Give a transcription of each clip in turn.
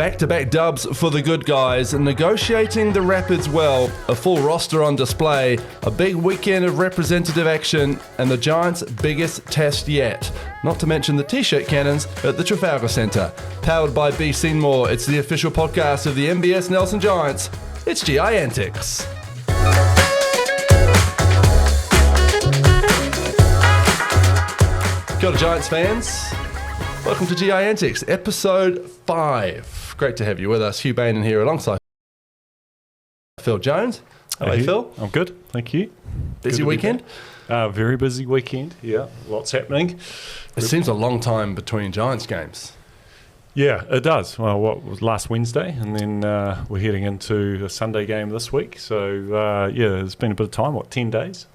Back-to-back dubs for the good guys, negotiating the Rapids well, a full roster on display, a big weekend of representative action, and the Giants' biggest test yet. Not to mention the T-shirt cannons at the Trafalgar Centre. Powered by BeSeenMore, it's the official podcast of the NBS Nelson Giants. It's G.I.Antics. Kia ora, Giants fans. Welcome to G.I.Antics, episode 5. Great to have you with us. Hugh Beynon here alongside Phill Jones. Hello, Phill. I'm good, thank you. Busy weekend? Very busy weekend, yeah. Lots happening. It seems a long time between Giants games. Yeah, it does. Well, what was last Wednesday, and then we're heading into a Sunday game this week. So, yeah, it's been a bit of time, 10 days?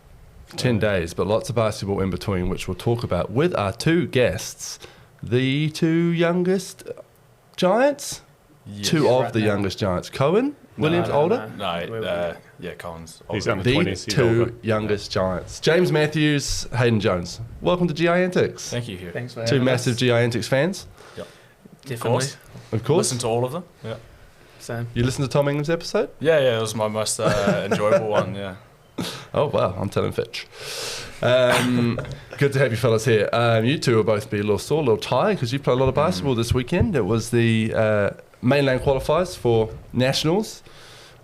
10 days, but lots of basketball in between, which we'll talk about with our two guests. The two youngest Giants? Yes. Two of the youngest Giants. Cohen? Williams older? Yeah, Cohen's older. He's under The 20s. He's two older. youngest Giants. James Matthews, Hayden Jones. Welcome to G.I.Antics. Thank you, Hugh. Thanks for Two having massive us. G.I.Antics fans. Definitely. Of course. Listen to all of them. Yeah. Same. You listened to Tom Ingham's episode? Yeah, it was my most enjoyable one, yeah. Oh, wow. I'm telling Fitch. Good to have you fellas here. You two will both be a little sore, a little tired, because you played a lot of basketball this weekend. It was the mainland qualifiers for Nationals,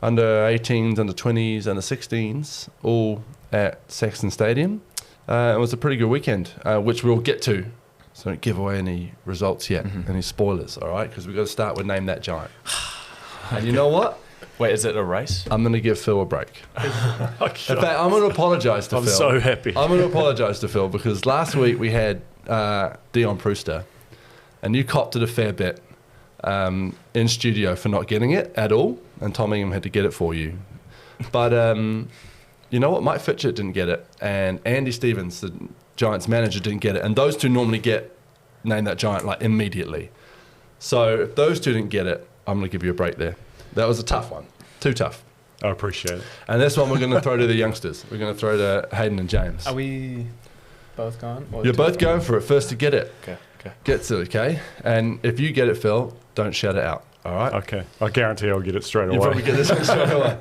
under 18s, under 20s, under 16s, all at Saxon Stadium. It was a pretty good weekend, which we'll get to. So don't give away any results yet, any spoilers, all right? Because we've got to start with Name That Giant. And you know what? Wait, is it a race? I'm going to give Phill a break. In fact, I'm going to apologise to I'm Phill. so happy. I'm going to apologise to Phill because last week we had Dion Brewster, and you copped it a fair bit in studio for not getting it at all, and Tom Ingham had to get it for you. But you know what? Mike Fitchett didn't get it, and Andy Stevens, the Giants manager, didn't get it, and those two normally get Name That Giant like immediately. So if those two didn't get it, I'm going to give you a break there. That was a tough one. Too tough. I appreciate it. And this one we're going to throw to the youngsters. We're going to throw to Hayden and James. Are we both going? Or You're two both going for it. First to get it. Okay. Gets it, okay? And if you get it, Phill, don't shout it out, all right? Okay. I guarantee I'll get it straight away. You'll probably get this one straight away.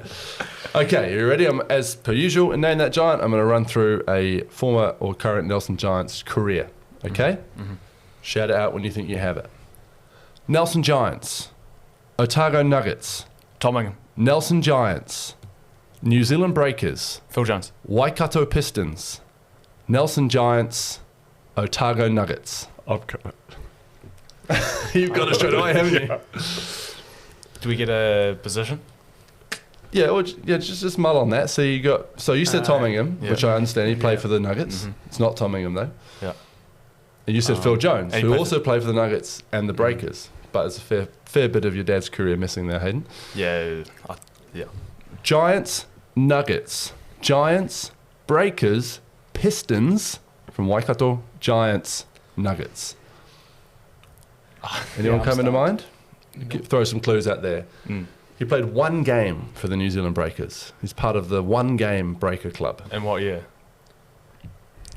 Okay, you ready? As per usual, in Name That Giant, I'm going to run through a former or current Nelson Giants career, okay? Mm-hmm. Shout it out when you think you have it. Nelson Giants, Otago Nuggets, Tom Ingham. Nelson Giants, New Zealand Breakers, Phill Jones. Waikato Pistons, Nelson Giants, Otago Nuggets. I've got it. You've got it straight away, haven't you? Do we get a position? Yeah, well, just mull on that. So you said Tom Ingham, yeah. which I understand. He played Yeah. for the Nuggets. Mhm. It's not Tom Ingham though. Yeah. And you said Phill Jones, and he who played also played for the Nuggets and the Breakers. But there's a fair bit of your dad's career missing there, Hayden. Yeah. Giants, Nuggets, Giants, Breakers, Pistons from Waikato, Giants, Nuggets. Anyone I'm come into stumped. mind? Throw some clues out there. Mm. He played one game for the New Zealand Breakers. He's part of the one game Breaker Club. And what year?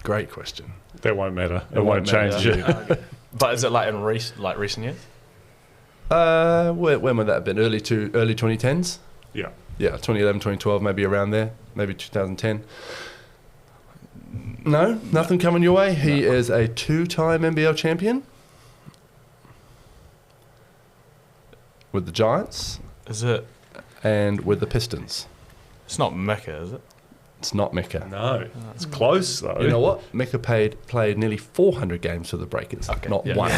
Great question. That won't matter. It won't won't change. matter. Yeah. But is it like in recent years? When would that have been? Early 2010s? Yeah. Yeah, 2011, 2012, maybe around there. Maybe 2010. No? Nothing coming your way? He is a two-time NBL champion with the Giants Is it? and with the Pistons. It's not Mecca, is it? It's not Mecca. No. It's close, though. You know what? Mecca played nearly 400 games for the Breakers, Okay, not yeah. one.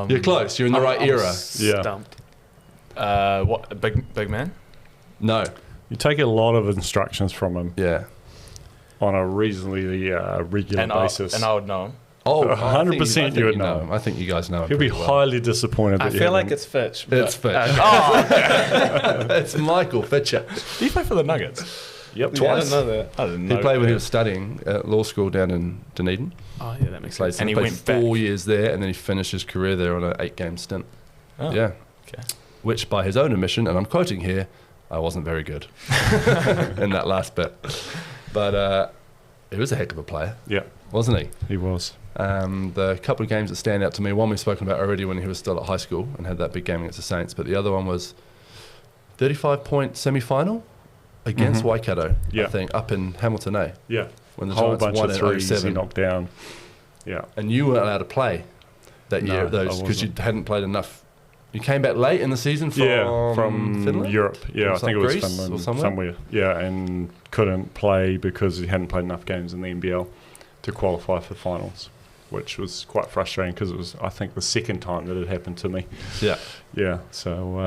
You're close. You're in the right era. Yeah. Stumped. What? A big man? No. You take a lot of instructions from him Yeah. on a reasonably regular basis. And I would know him. Oh, 100% you would know him. I think you guys know him. He'll be pretty well. highly disappointed. I that you feel like haven't. it's Fitch. It's but- Fitch. Oh, It's Michael Fitcher. do you play for the Nuggets? Yep. Yeah, I Twice. didn't know that. I didn't He know. played when he was studying at law school down in Dunedin. Oh, yeah, that makes Played, sense. And he played went back. 4 years there, and then he finished his career there on an 8-game stint. Oh, Yeah. Okay. Which, by his own admission, and I'm quoting here, I wasn't very good in that last bit. But he was a heck of a player. Yeah. wasn't he? He was. The couple of games that stand out to me, one we've spoken about already when he was still at high school and had that big game against the Saints, but the other one was 35-point semi-final against Waikato, I think, up in Hamilton, Yeah. when the Whole Giants bunch won of in threes he 07. knocked down. Yeah. And you weren't allowed to play that No, year, I because you wasn't. hadn't played enough. You came back late in the season from Finland? Europe. Yeah, Or I think it was Greece Finland or somewhere? Yeah, and couldn't play because he hadn't played enough games in the NBL to qualify for finals, which was quite frustrating because it was, I think, the second time that it happened to me. Yeah. Yeah, so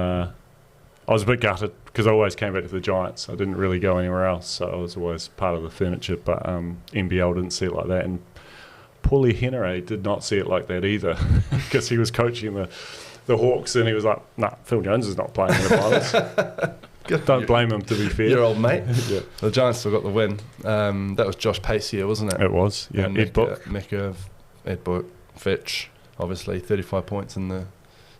I was a bit gutted because I always came back to the Giants. I didn't really go anywhere else, so I was always part of the furniture, but NBL didn't see it like that, and Paulie Henare did not see it like that either because he was coaching the Hawks and he was like, nah, Phill Jones is not playing in the finals. Don't blame him, to be fair. Your old mate. Yeah. The Giants still got the win. That was Josh Pacier, wasn't it? It was, yeah. And Ed Book. Ed Book, Fitch, obviously 35 points in the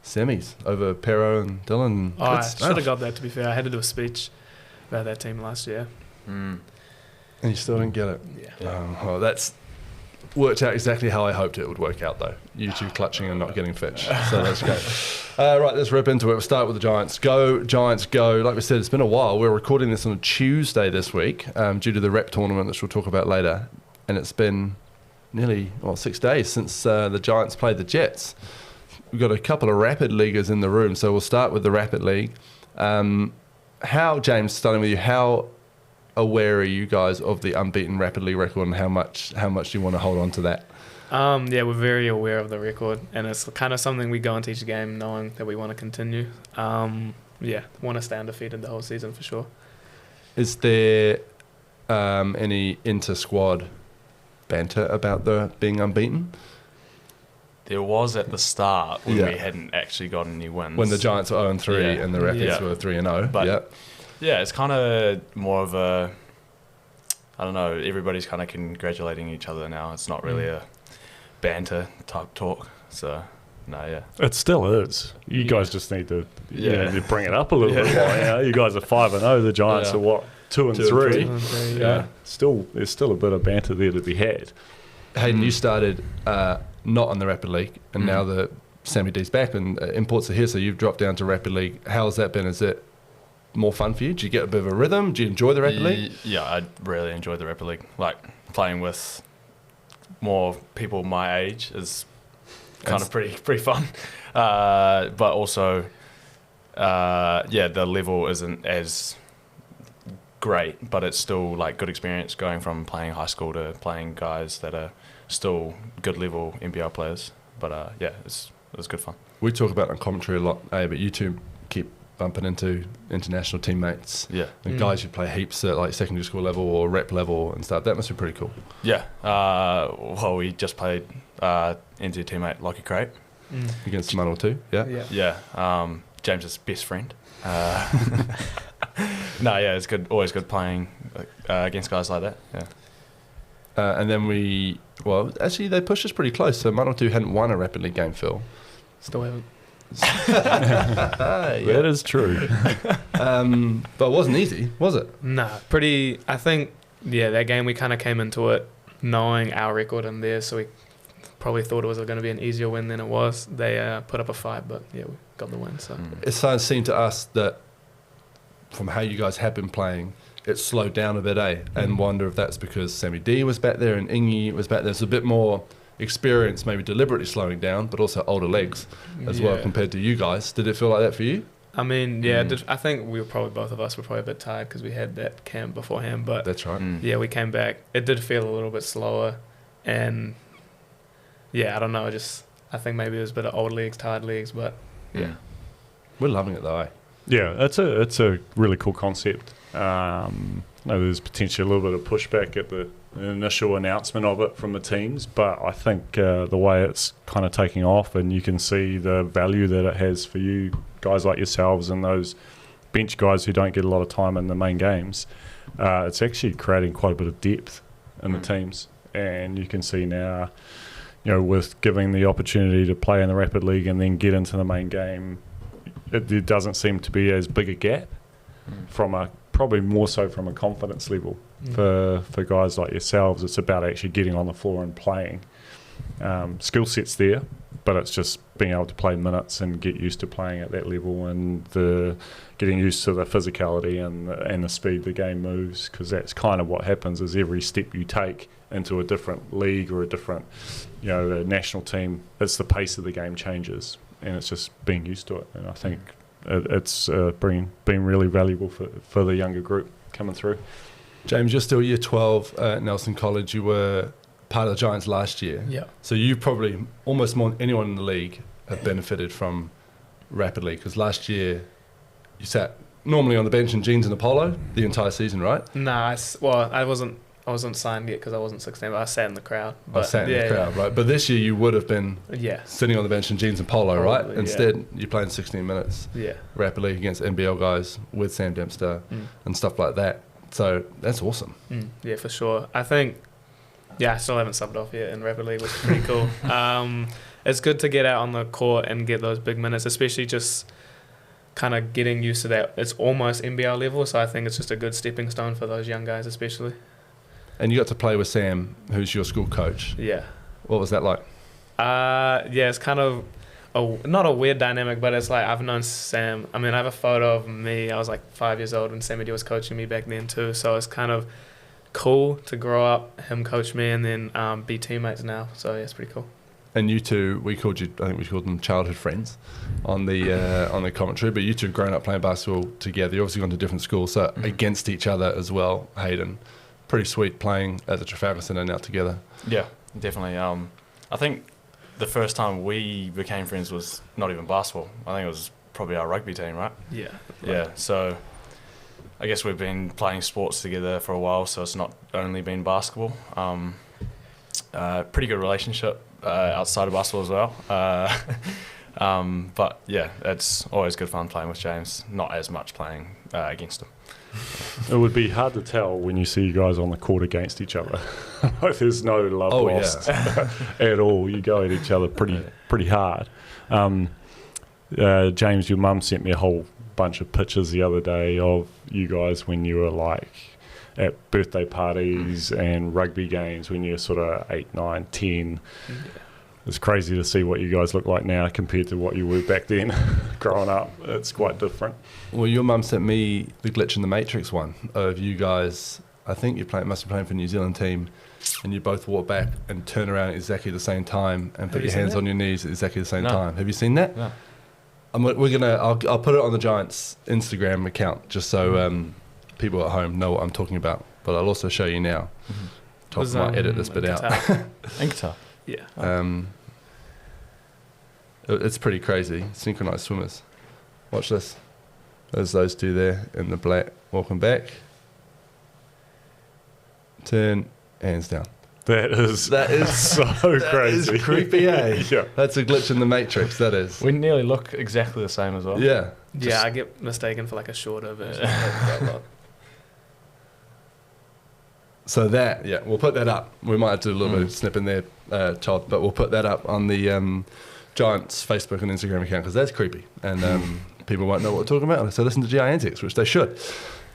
semis over Pero and Dylan. Oh, I Good should stuff. have got that, to be fair. I had to do a speech about that team last year. And you still didn't get it. Yeah. Well, that's worked out exactly how I hoped it would work out, though. You two clutching and not getting Fitch. So that's great. Right, let's rip into it. We'll start with the Giants. Go, Giants, go. Like we said, it's been a while. We're recording this on a Tuesday this week due to the rep tournament, which we'll talk about later. And it's been nearly 6 days since the Giants played the Jets. We've got a couple of Rapid Leaguers in the room, so we'll start with the Rapid League. How, James, starting with you, how aware are you guys of the unbeaten Rapid League record, and how much do you want to hold on to that? Yeah, we're very aware of the record, and it's kind of something we go into each game knowing that we want to continue. Yeah, want to stay undefeated the whole season for sure. Is there any inter-squad banter about the being unbeaten? There was at the start when Yeah. we hadn't actually gotten any wins. When the Giants were 0-3 Yeah. and the Rapids Yeah. were 3-0. But- yeah. Yeah, it's kind of more of a, I don't know, everybody's kind of congratulating each other now. It's not really a banter type talk. So, no, yeah. It still is. You guys just need to, Yeah. to bring it up a little bit more. You know? You guys are 5-0. The Giants Yeah. are what, 2 and 2 and 3. 3. Yeah. There's still a bit of banter there to be had. Hayden, you started not on the Rapid League, and now the Sammy D's back and imports are here, so you've dropped down to Rapid League. How's that been? Is it more fun for you? Do you get a bit of a rhythm? Do you enjoy the Rapid League? Yeah, I really enjoyed the Rapid League. Like, playing with more people my age is kind of pretty fun. But also, the level isn't as great, but it's still like good experience going from playing high school to playing guys that are still good level NBL players. But it was good fun. We talk about it on commentary a lot, but you two keep bumping into international teammates. Yeah. And guys you play heaps at like secondary school level or rep level and stuff. That must be pretty cool. Yeah. Well, we just played NZ teammate Lockie Crate. Against Samoa too. Yeah. Yeah. James's best friend. No, yeah, it's good. Always good playing against guys like that. Yeah. And then actually they pushed us pretty close. So Manawatu hadn't won a Rapid League game, Phil. Still haven't. That is true. But it wasn't easy, was it? Nah, I think, that game we kind of came into it knowing our record and theirs, so we probably thought it was going to be an easier win than it was. They put up a fight, but we got the win. So It seemed to us that from how you guys have been playing, it slowed down a bit, and wonder if that's because Sammy D was back there and Ingy was back there. There's a bit more experience, maybe deliberately slowing down, but also older legs as well compared to you guys. Did it feel like that for you? I mean, I think both of us were probably a bit tired because we had that camp beforehand, but That's right. we came back. It did feel a little bit slower, and I don't know. I think maybe there's a bit of old legs, tired legs, but We're loving it though. Yeah, it's a really cool concept. There's potentially a little bit of pushback at the initial announcement of it from the teams, but I think the way it's kind of taking off, and you can see the value that it has for you guys like yourselves and those bench guys who don't get a lot of time in the main games, it's actually creating quite a bit of depth in the teams. And you can see now, with giving the opportunity to play in the Rapid League and then get into the main game, there doesn't seem to be as big a gap from a probably more so from a confidence level for guys like yourselves. It's about actually getting on the floor and playing. Skill set's there, but it's just being able to play minutes and get used to playing at that level, and getting used to the physicality and the speed the game moves, because that's kind of what happens is every step you take into a different league or a different, a national team, it's the pace of the game changes, and it's just being used to it. And I think it's been really valuable for the younger group coming through. James, you're still year 12 at Nelson College. You were part of the Giants last year. Yeah. So you probably, almost more than anyone in the league, have benefited from rapidly, because last year you sat normally on the bench in jeans and a polo the entire season, right? Nah, I wasn't signed yet because I wasn't 16, but I sat in the crowd. I sat in the crowd, right? But this year you would have been Yeah. sitting on the bench in jeans and polo, Probably, right? yeah. Instead, you're playing 16 minutes Yeah. rapidly against NBL guys with Sam Dempster and stuff like that. So that's awesome. Yeah, for sure. I think, I still haven't subbed off yet in Rapid League, which is pretty cool. It's good to get out on the court and get those big minutes, especially just kind of getting used to that. It's almost NBL level, so I think it's just a good stepping stone for those young guys especially. And you got to play with Sam, who's your school coach. Yeah. What was that like? It's kind of not a weird dynamic, but it's like I've known Sam. I mean, I have a photo of me. I was like 5 years old when Sammy D was coaching me back then too. So it's kind of cool to grow up, him coach me, and then be teammates now. So yeah, it's pretty cool. And you two, I think we called them childhood friends on the commentary, but you two have grown up playing basketball together. You've obviously gone to different schools, so against each other as well, Hayden. Pretty sweet playing at the Trafalgar Centre now together. Yeah, definitely. I think the first time we became friends was not even basketball. I think it was probably our rugby team, right? Yeah. Yeah, so I guess we've been playing sports together for a while, so it's not only been basketball. Pretty good relationship outside of basketball as well. But yeah, it's always good fun playing with James. Not as much playing against him. It would be hard to tell when you see you guys on the court against each other. There's no love lost at all. You go at each other pretty hard. James, your mum sent me a whole bunch of pictures the other day of you guys when you were like at birthday parties and rugby games when you were sort of 8, 9, 10. It's crazy to see what you guys look like now compared to what you were back then growing up. It's quite different. Well, your mum sent me the Glitch in the Matrix one of you guys. I think must be playing for the New Zealand team, and you both walk back and turn around at exactly the same time and put your hands on your knees at exactly the same time. Have you seen that? No. I'll put it on the Giants Instagram account just so people at home know what I'm talking about. But I'll also show you now. I might edit this bit out. And guitar. Yeah. It's pretty crazy. Synchronized swimmers. Watch this. There's those two there in the black walking back. Turn, hands down. That is so crazy. It's creepy, eh? Yeah. That's a glitch in the Matrix, that is. We nearly look exactly the same as well. Yeah. I get mistaken for like a shorter version. So we'll put that up. We might have to do a little bit of snip in there, Todd, but we'll put that up on the Giants Facebook and Instagram account because that's creepy. And people won't know what we're talking about. So listen to G.I.Antics, which they should.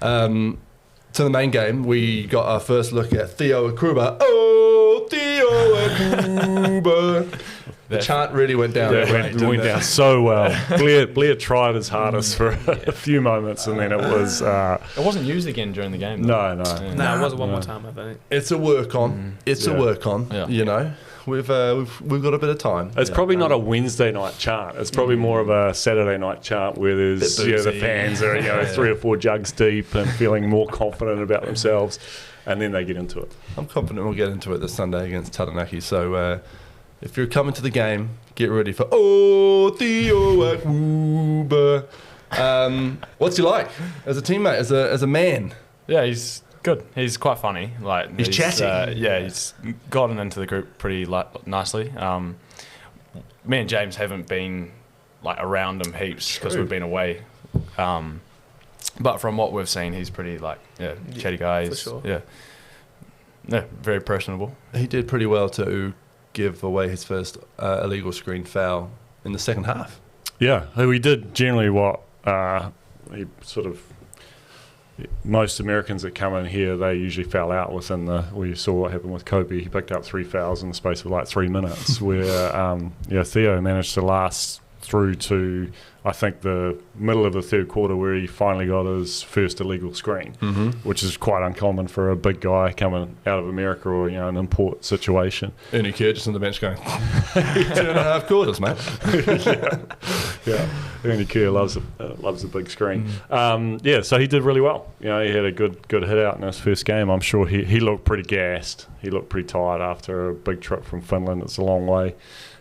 To the main game, we got our first look at Theo Akuba. Oh, Theo Akuba. The chant really went down. Yeah, it went down so well. Blair tried his hardest for a few moments, and then it was... it wasn't used again during the game, though. No. No, it was one more time, I think. It's a work on. A work on, you know. We've got a bit of time. It's probably not a Wednesday night chant. It's probably more of a Saturday night chant where there's the fans are 3 or 4 jugs deep and feeling more confident about themselves, and then they get into it. I'm confident we'll get into it this Sunday against Taranaki. So if you're coming to the game, get ready for Theo Akuba. What's he like as a teammate, as a man? Yeah, he's good. He's quite funny. Like he's chatty. He's gotten into the group pretty nicely. Me and James haven't been like around him heaps because we've been away. But from what we've seen, he's pretty chatty guy. For sure. Yeah, very personable. He did pretty well to give away his first illegal screen foul in the second half. Yeah, we did generally what he sort of most Americans that come in here, they usually foul out within we saw what happened with Kobe. He picked up 3 fouls in the space of like 3 minutes, where Theo managed to last through to, I think, the middle of the third quarter, where he finally got his first illegal screen, which is quite uncommon for a big guy coming out of America or an import situation. Ernie Kerr just on the bench going, 2.5 quarters, mate. Yeah. Ernie Kerr loves a big screen. So he did really well. He had a good hit out in his first game. I'm sure he looked pretty gassed. He looked pretty tired after a big trip from Finland. It's a long way.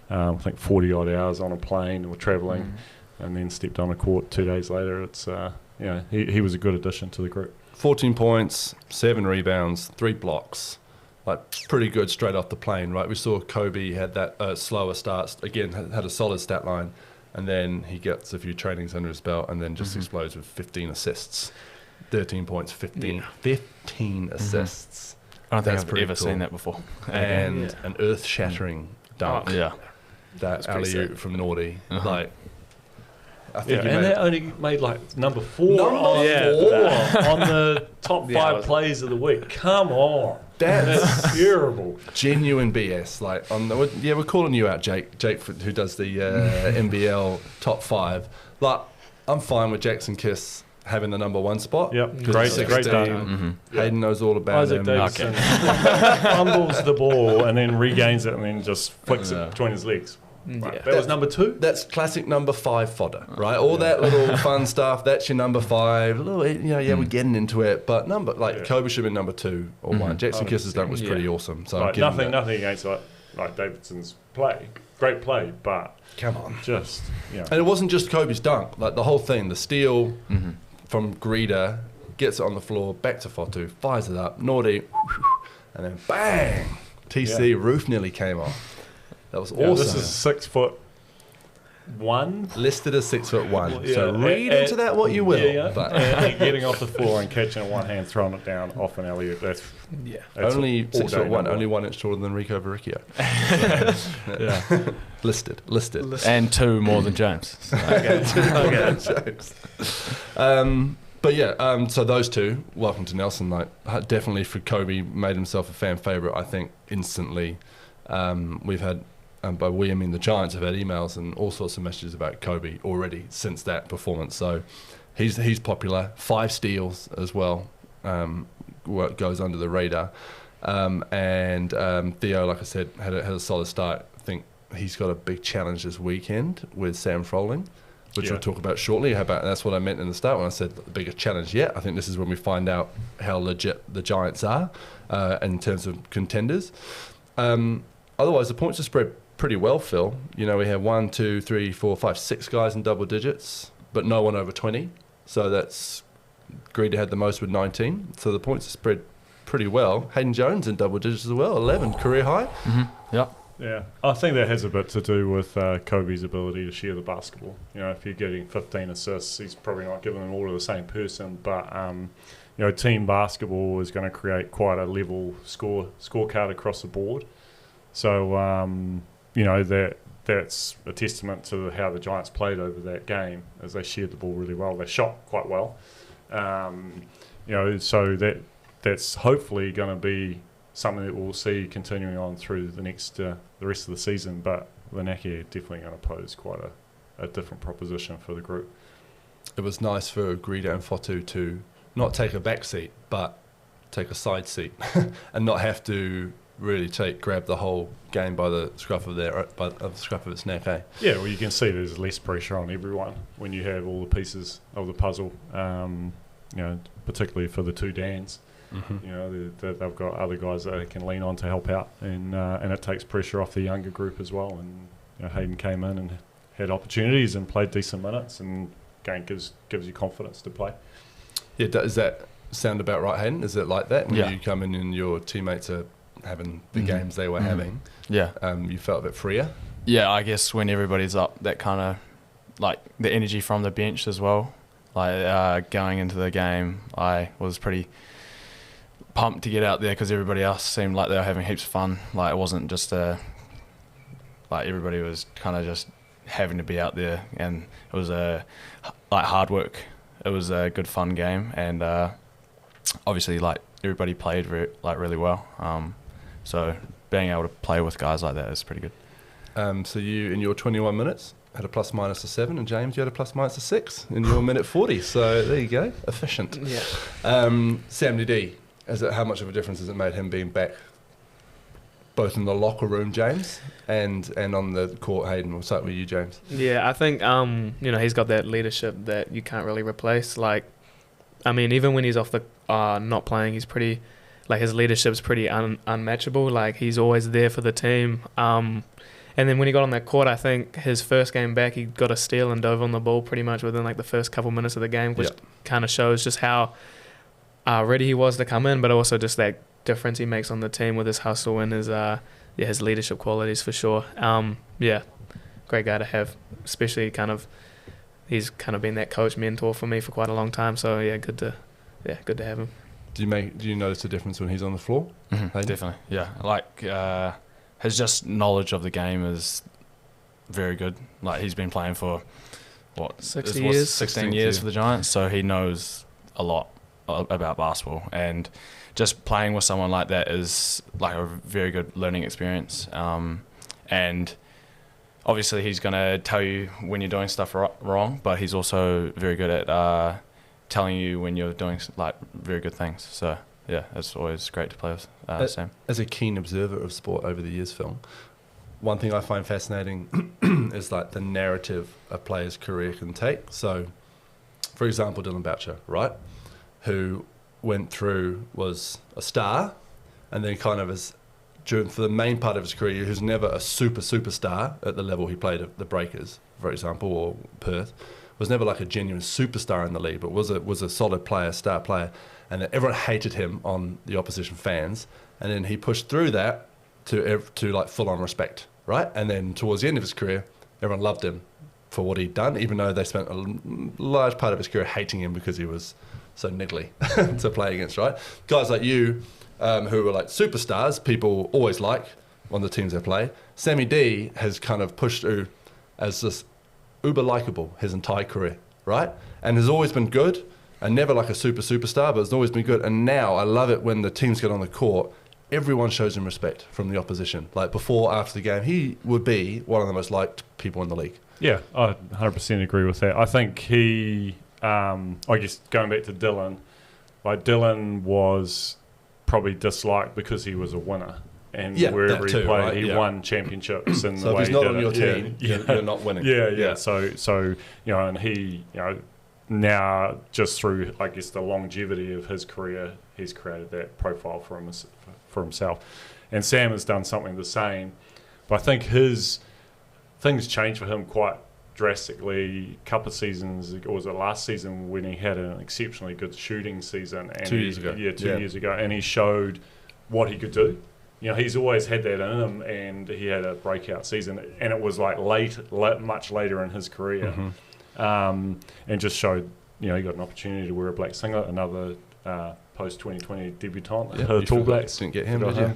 I think 40 odd hours on a plane or travelling, and then stepped on a court 2 days later. It's he was a good addition to the group. 14 points, 7 rebounds, 3 blocks. Like, pretty good straight off the plane, right? We saw Kobe had that slower start. Again, had a solid stat line, and then he gets a few trainings under his belt, and then just explodes with 15 assists. 13 points, 15 assists. I don't think That's I've pretty ever cool. seen that before. And an earth-shattering dunk. Yeah. That alley-oop from Naughty. Like, I think And they only made like number 4 on the top 5 plays of the week. Come on. That's terrible. Genuine BS. Like, we're calling you out, Jake. Jake, who does the NBL top 5. Like, I'm fine with Jackson Kiss having the number 1 spot. Yep, great data. Hayden knows all about Isaac him. Davidson fumbles the ball and then regains it and then just flicks it between his legs. Right. That was number 2? That's classic number 5 fodder, right? All that little fun stuff, that's your number 5. We're getting into it. But Kobe should have been number 2 or 1. Jackson Kiss's dunk was pretty awesome. So nothing against like Davidson's play. Great play, but come on. Just, And it wasn't just Kobe's dunk. Like, the whole thing, the steal from Greeder, gets it on the floor, back to Fotu, fires it up, Naughty, and then bang! TC roof nearly came off. That was awesome. This is 6'1", listed as 6'1". So read into that what you will. But getting off the floor and catching it one hand, throwing it down off an alley-oop. That's only 6'1", only 1 inch taller than Rico Verricchio. Listed. And 2 more than James. So those 2, welcome to Nelson. Like, definitely for Kobe, made himself a fan favourite, I think, instantly. We've had, by we I mean the Giants, have had emails and all sorts of messages about Kobe already since that performance. So he's popular. 5 steals as well. What goes under the radar. And Theo, like I said, had a solid start. I think he's got a big challenge this weekend with Sam Froling, which we'll talk about shortly. That's what I meant in the start when I said the biggest challenge yet. I think this is when we find out how legit the Giants are in terms of contenders. Otherwise, the points are spread pretty well, Phill. We have 1, 2, 3, 4, 5, 6 guys in double digits, but no one over 20. So that's Greeder had the most with 19. So the points are spread pretty well. Hayden Jones in double digits as well, 11, career high. Yeah, I think that has a bit to do with Kobe's ability to share the basketball. If you're getting 15 assists, he's probably not giving them all to the same person, but team basketball is going to create quite a level scorecard across the board. So, that's a testament to how the Giants played over that game, as they shared the ball really well. They shot quite well. So that's hopefully going to be something that we'll see continuing on through the rest of the season. But Lanaki definitely going to pose quite a different proposition for the group. It was nice for Greeder and Fotu to not take a back seat, but take a side seat and not have to really grab the whole game by the scruff of its neck. Yeah, well, you can see there's less pressure on everyone when you have all the pieces of the puzzle. Particularly for the 2 Dans. They've got other guys that they can lean on to help out, and it takes pressure off the younger group as well. And Hayden came in and had opportunities and played decent minutes, and again gives you confidence to play. Yeah, does that sound about right, Hayden? Is it like that when Yeah. you come in and your teammates are having the games they were having? Yeah. You felt a bit freer? Yeah, I guess when everybody's up, that kind of, like, the energy from the bench as well. Like, going into the game, I was pretty pumped to get out there because everybody else seemed like they were having heaps of fun. Like, it wasn't just everybody was kind of just having to be out there, and it was hard work. It was a good fun game, and obviously, like, everybody played really well. So being able to play with guys like that is pretty good. So you, in your 21 minutes, had a plus minus of 7, and James, you had a plus minus of 6 in your minute 40. So there you go, efficient. Yeah. Sam D, how much of a difference has it made him being back, both in the locker room, James, and on the court, Hayden? We'll start with you, James. Yeah, I think he's got that leadership that you can't really replace. Like, I mean, even when he's off the not playing, he's pretty, like, his leadership's pretty unmatchable. Like, he's always there for the team. And then when he got on that court, I think his first game back, he got a steal and dove on the ball pretty much within like the first couple minutes of the game, which kind of shows just how ready he was to come in, but also just that difference he makes on the team with his hustle and his leadership qualities for sure. Great guy to have, especially he's kind of been that coach mentor for me for quite a long time. So good to have him. Do you notice a difference when he's on the floor? Mm-hmm, definitely, yeah. Like his just knowledge of the game is very good. Like, he's been playing for 16 years for the Giants, so he knows a lot about basketball, and just playing with someone like that is like a very good learning experience. And obviously he's going to tell you when you're doing stuff wrong, but he's also very good at telling you when you're doing like very good things. So yeah, it's always great to play with Sam. As a keen observer of sport over the years, Phill, one thing I find fascinating is like the narrative a player's career can take. So, for example, Dylan Boucher, right, who went through, was a star, and then kind of for the main part of his career, who's never a superstar at the level he played at the Breakers, for example, or Perth, was never like a genuine superstar in the league, but was a solid player, star player, and everyone hated him on the opposition fans, and then he pushed through that to like full on respect, right? And then towards the end of his career, everyone loved him for what he'd done, even though they spent a large part of his career hating him because he was so niggly to play against, right? Guys like you, who were like superstars, people always like on the teams they play. Sammy D has kind of pushed through as this uber likable his entire career, right? And has always been good, and never like a superstar, but has always been good. And now I love it when the teams get on the court, everyone shows him respect from the opposition. Like before, after the game, he would be one of the most liked people in the league. Yeah, I 100% agree with that. I think he, I guess going back to Dylan, like Dylan was probably disliked because he was a winner. And wherever he played, right? He won championships. And so the way if he's not on your team, you're not winning. Yeah. So and he, now just through, I guess, the longevity of his career, he's created that profile for himself. And Sam has done something the same. But I think his things changed for him quite drastically. A couple of seasons, or was it last season, when he had an exceptionally good shooting season? And 2 years ago. Yeah, 2 years ago. And he showed what he could do. He's always had that in him, and he had a breakout season, and it was like much later in his career, and just showed, he got an opportunity to wear a black singlet, another post-2020 debutant, Tall Blacks. Didn't get him, did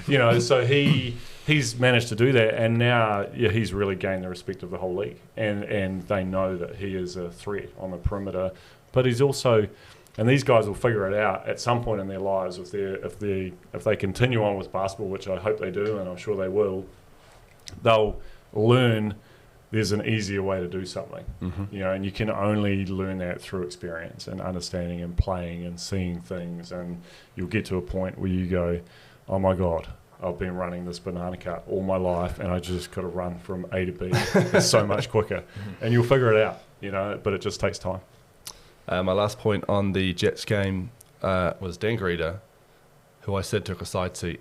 you? So he's managed to do that, and now he's really gained the respect of the whole league, and they know that he is a threat on the perimeter, but he's also. And these guys will figure it out at some point in their lives if they continue on with basketball, which I hope they do, and I'm sure they will. They'll learn there's an easier way to do something, and you can only learn that through experience and understanding and playing and seeing things. And you'll get to a point where you go, "Oh my God, I've been running this banana cart all my life, and I just got to run from A to B. It's so much quicker," and you'll figure it out, But it just takes time. My last point on the Jets game was Dan Greeder, who I said took a side seat.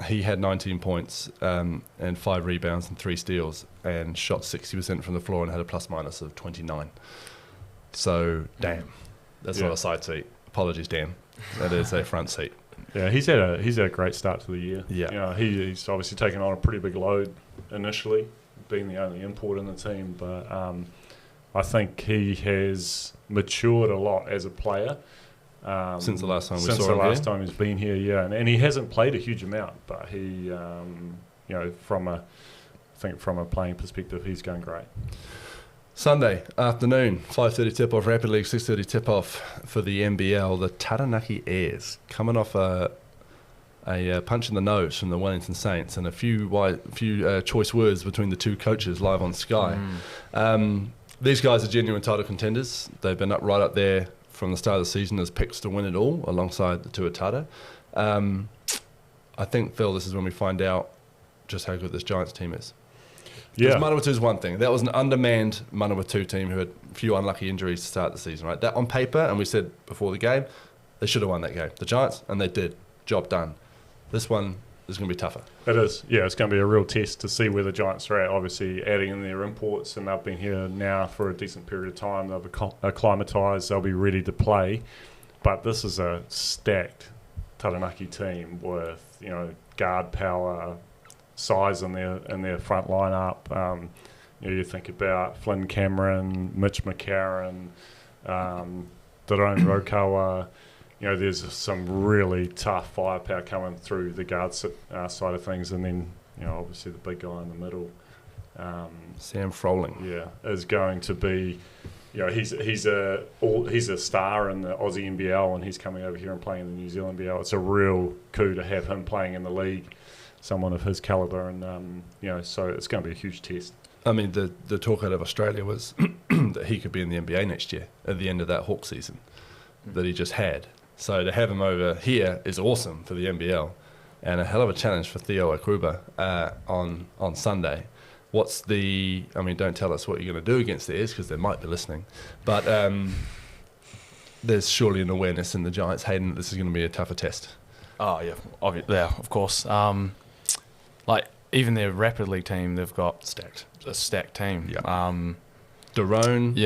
He had 19 points and 5 rebounds and 3 steals, and shot 60% from the floor and had a plus-minus of 29. So, damn, that's not a side seat. Apologies, Dan. That is a front seat. Yeah, he's had a great start to the year. Yeah, he's obviously taken on a pretty big load initially, being the only import in the team, but I think he has matured a lot as a player since the last time time he's been here, and he hasn't played a huge amount, but he, from a playing perspective, he's going great. Sunday afternoon, 5:30 tip-off, Rapid League, 6:30 tip-off for the NBL. The Taranaki Airs coming off a punch in the nose from the Wellington Saints and a few choice words between the two coaches live on Sky. These guys are genuine title contenders. They've been right up there from the start of the season as picks to win it all alongside the Tuatara. I think, Phil, this is when we find out just how good this Giants team is. Because Manawatu is one thing. That was an undermanned Manawatu team who had a few unlucky injuries to start the season, right? That on paper, and we said before the game, they should have won that game. The Giants, and they did. Job done. This one is going to be tougher. It is. Yeah, it's going to be a real test to see where the Giants are at. Obviously, adding in their imports, and they've been here now for a decent period of time. They've acclimatised. They'll be ready to play. But this is a stacked Taranaki team with, guard power, size in their front lineup. You think about Flynn Cameron, Mitch McCarron, Darone Rokawa. There's some really tough firepower coming through the guard side of things, and then obviously the big guy in the middle, Sam Froling. Yeah, is going to be. He's a star in the Aussie NBL, and he's coming over here and playing in the New Zealand NBL. It's a real coup to have him playing in the league. Someone of his calibre, and so it's going to be a huge test. I mean, the talk out of Australia was that he could be in the NBA next year at the end of that Hawk season that he just had. So to have him over here is awesome for the NBL, and a hell of a challenge for Theo Akuba on Sunday. Don't tell us what you're going to do against the Airs because they might be listening, but there's surely an awareness in the Giants, Hayden, that this is going to be a tougher test. Oh yeah, of course. Even their Rapid League team, they've got a stacked team. Yeah. Darone,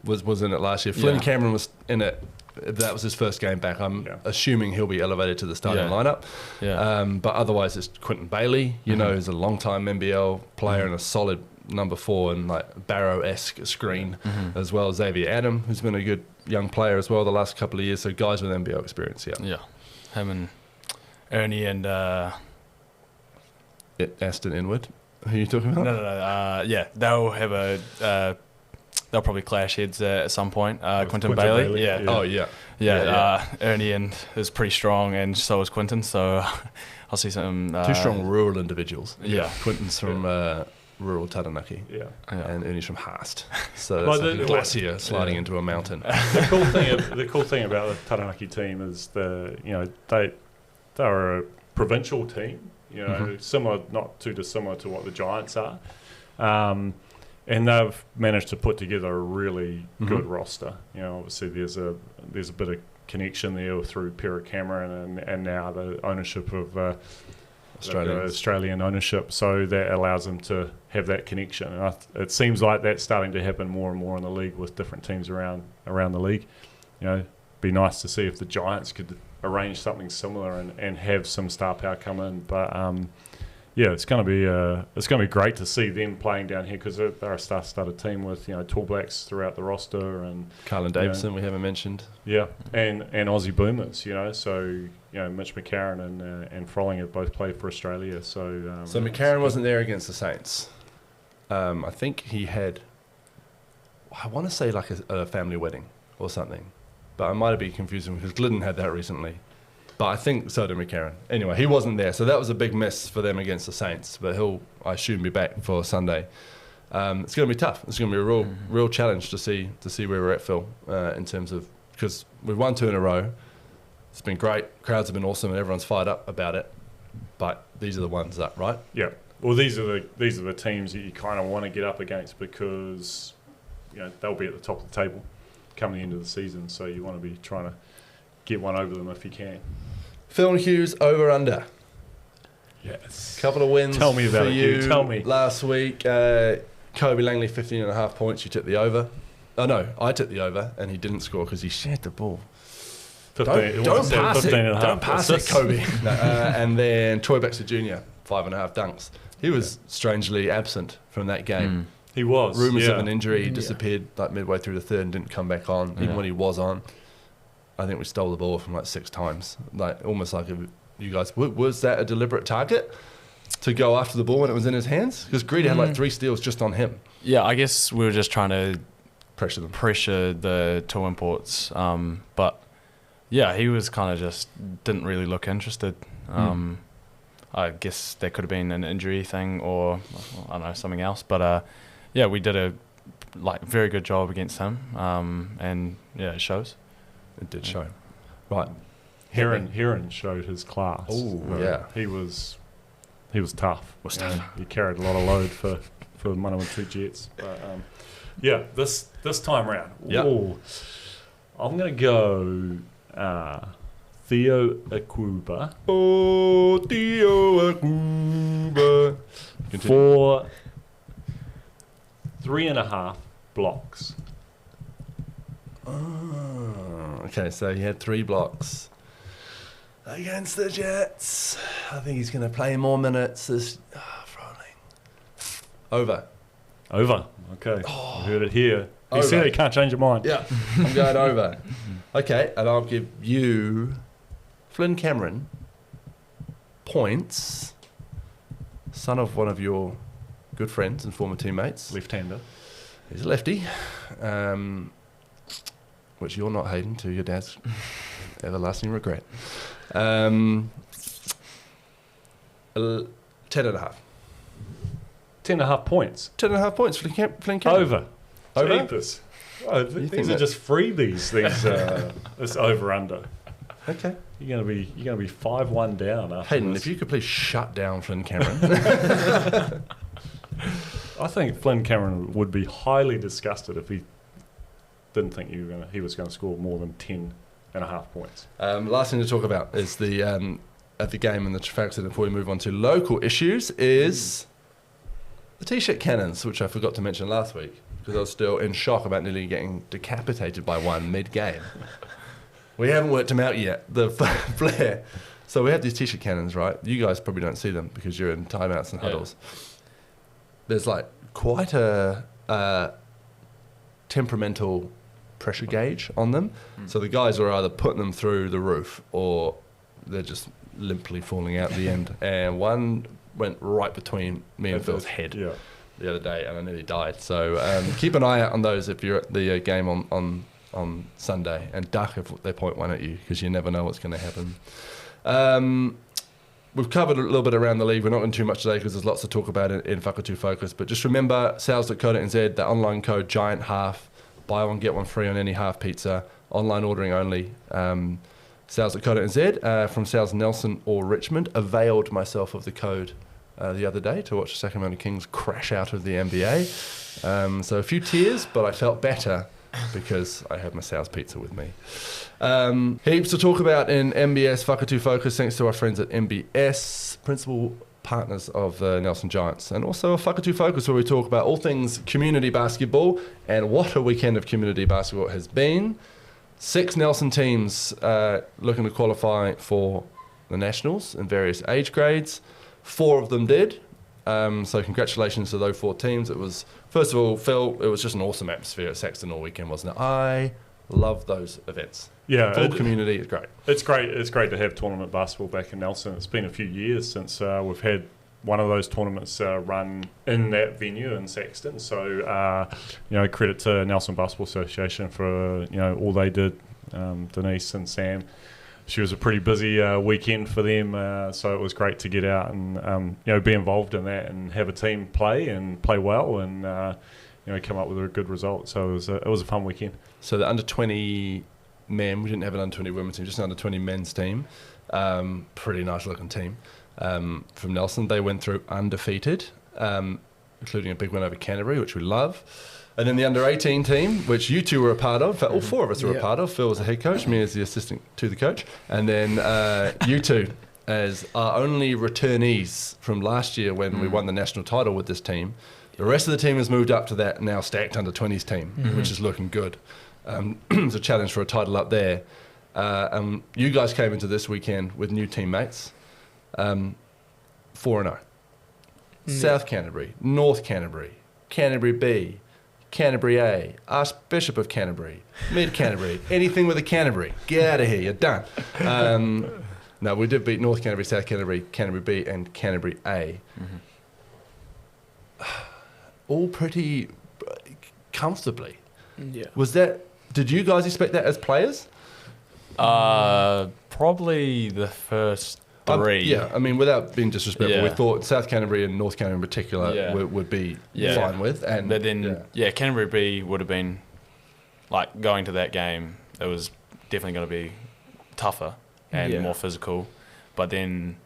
was in it last year. Flynn Cameron was in it. That was his first game back. I'm assuming he'll be elevated to the starting lineup. Yeah. But otherwise, it's Quentin Bailey. Who's a long-time NBL player and a solid number 4 and Barrow-esque screen, as well as Xavier Adam, who's been a good young player as well the last couple of years. So guys with NBL experience. Yeah. Him and Ernie and Aston Inwood. Who are you talking about? No. They'll have they'll probably clash heads at some point. Quentin Bailey. Yeah. Oh yeah. Ernie is pretty strong, and so is Quentin. So I'll see some two strong rural individuals. Yeah. Quentin's from rural Taranaki. Yeah. And Ernie's from Haast. So that's like a glacier sliding into a mountain. The cool thing about the Taranaki team is they're a provincial team. Similar, not too dissimilar to what the Giants are. And they've managed to put together a really good roster. Obviously there's a bit of connection there through Pera Cameron and now the ownership of Australian ownership, so that allows them to have that connection. And it seems like that's starting to happen more and more in the league with different teams around the league. Be nice to see if the Giants could arrange something similar and have some star power come in, but it's going to be great to see them playing down here because they're a star-studded team with Tall Blacks throughout the roster and Carlin Davidson we haven't mentioned. Yeah, and Aussie Boomers, so Mitch McCarron and Froling have both played for Australia. So McCarron wasn't there against the Saints. I think he had, I want to say a family wedding or something, but I might be confusing because Glidden had that recently. But I think so did McCarron. Anyway, he wasn't there, so that was a big miss for them against the Saints. But he'll, I assume, be back for Sunday. It's going to be tough. It's going to be a real challenge to see where we're at, Phil, in terms of, because we've won 2 in a row. It's been great. Crowds have been awesome, and everyone's fired up about it. But these are the ones that, right? Yeah. Well, these are the teams that you kind of want to get up against because they'll be at the top of the table come the end of the season. So you want to be trying to get one over them if you can. Phil and Hughes over under. Yes. Couple of wins. Tell me about for it, you. Hugh. Tell me. Last week, Kobe Langley 15.5 points. You took the over. Oh no, I took the over, and he didn't score because he shared the ball. Don't pass it. Don't pass it, Kobe. No, and then Troy Baxter Jr. 5.5 dunks. He was strangely absent from that game. He was. Rumours of an injury. He disappeared midway through the third and didn't come back on. Even when he was on, I think we stole the ball from 6 times. Almost like you guys, was that a deliberate target? to go after the ball when it was in his hands? Because Greedy had like 3 steals just on him. Yeah, I guess we were just trying to Pressure the two imports. But yeah, he was kind of just didn't really look interested. I guess there could have been an injury thing or I don't know, something else. But yeah, we did a very good job against him. And yeah, it shows. It did show. Right. Heron showed his class. Oh, yeah. He was tough. He carried a lot of load for the Manawatu Jets. But yeah, this time round. Yep. Ooh, I'm gonna go Theo Akuba. Oh, Theo Akuba. For 3.5 blocks. Oh, okay, so he had 3 blocks against the Jets. I think he's going to play more minutes this. Over. Okay. I heard it here. He Over. said he can't change your mind. Yeah, I'm going over. Okay, and I'll give you Flynn Cameron points, son of one of your good friends and former teammates. Left-hander. He's a lefty, which you're not, Hayden, to your dad's everlasting regret. 10.5. 10.5 points. 10.5 points for Flynn Cameron. Over. Jeepers. Oh, these are just freebies. This over/under. Okay. You're gonna be 5-1 down after Hayden, this. if you could please shut down Flynn Cameron. I think Flynn Cameron would be highly disgusted if he didn't think he was going to score more than 10.5 points. Last thing to talk about is the at the game and the Trafalgar before we move on to local issues is the T-shirt cannons, which I forgot to mention last week because I was still in shock about nearly getting decapitated by one mid-game. We haven't worked them out yet, the flare. So we have these T-shirt cannons, right? You guys probably don't see them because you're in timeouts and huddles. There's like quite a temperamental pressure gauge on them. So the guys are either putting them through the roof or they're just limply falling out at the end. And one went right between me and Phil's head the other day, and I nearly died. So keep an eye out on those if you're at the game on Sunday, and duck if they point one at you because you never know what's going to happen. We've covered a little bit around the league. We're not going too much today because there's lots to talk about in Whakatu Focus. But just remember, sales.co.nz, the online code GIANT1/2, buy one, get one free on any half pizza, online ordering only. Sales.co.nz, from Sales Nelson or Richmond, availed myself of the code the other day to watch the Sacramento Kings crash out of the NBA. So a few tears, but I felt better because I had my Sal's pizza with me. Heaps to talk about in NBS Whakatu Focus, thanks to our friends at NBS, principal partners of the Nelson Giants, and also a Whakatu Focus where we talk about all things community basketball, and what a weekend of community basketball it has been. 6 Nelson teams looking to qualify for the Nationals in various age grades. 4 of them did. So congratulations to those 4 teams. It was, first of all, Phill, it was just an awesome atmosphere at Saxton all weekend, wasn't it? I love those events. Yeah, Full community is great. It's great. It's great to have tournament basketball back in Nelson. It's been a few years since we've had one of those tournaments run in that venue in Saxton. So, credit to Nelson Basketball Association for all they did. Denise and Sam. She was a pretty busy weekend for them, so it was great to get out and be involved in that and have a team play well and come up with a good result. So it was a fun weekend. So the under 20 men, we didn't have an under 20 women's team, just an under 20 men's team. Pretty nice looking team from Nelson. They went through undefeated, including a big win over Canterbury, which we love. And then the under-18 team, which you two were a part of. In fact, all 4 of us were a part of. Phil was the head coach, me as the assistant to the coach. And then you two as our only returnees from last year when we won the national title with this team. The rest of the team has moved up to that now stacked under-20s team, which is looking good. It's a challenge for a title up there. You guys came into this weekend with new teammates, 4-0. South Canterbury, North Canterbury, Canterbury B, Canterbury A, Archbishop of Canterbury, Mid Canterbury, anything with a Canterbury, get out of here, you're done. Now, we did beat North Canterbury, South Canterbury, Canterbury B, and Canterbury A. All pretty comfortably. Yeah. Did you guys expect that as players? Probably the first 3. Yeah, I mean, without being disrespectful, Yeah. we thought South Canterbury and North Canterbury in particular would be fine with. And But then, Canterbury B would have been, like, going to that game, it was definitely going to be tougher and more physical. But then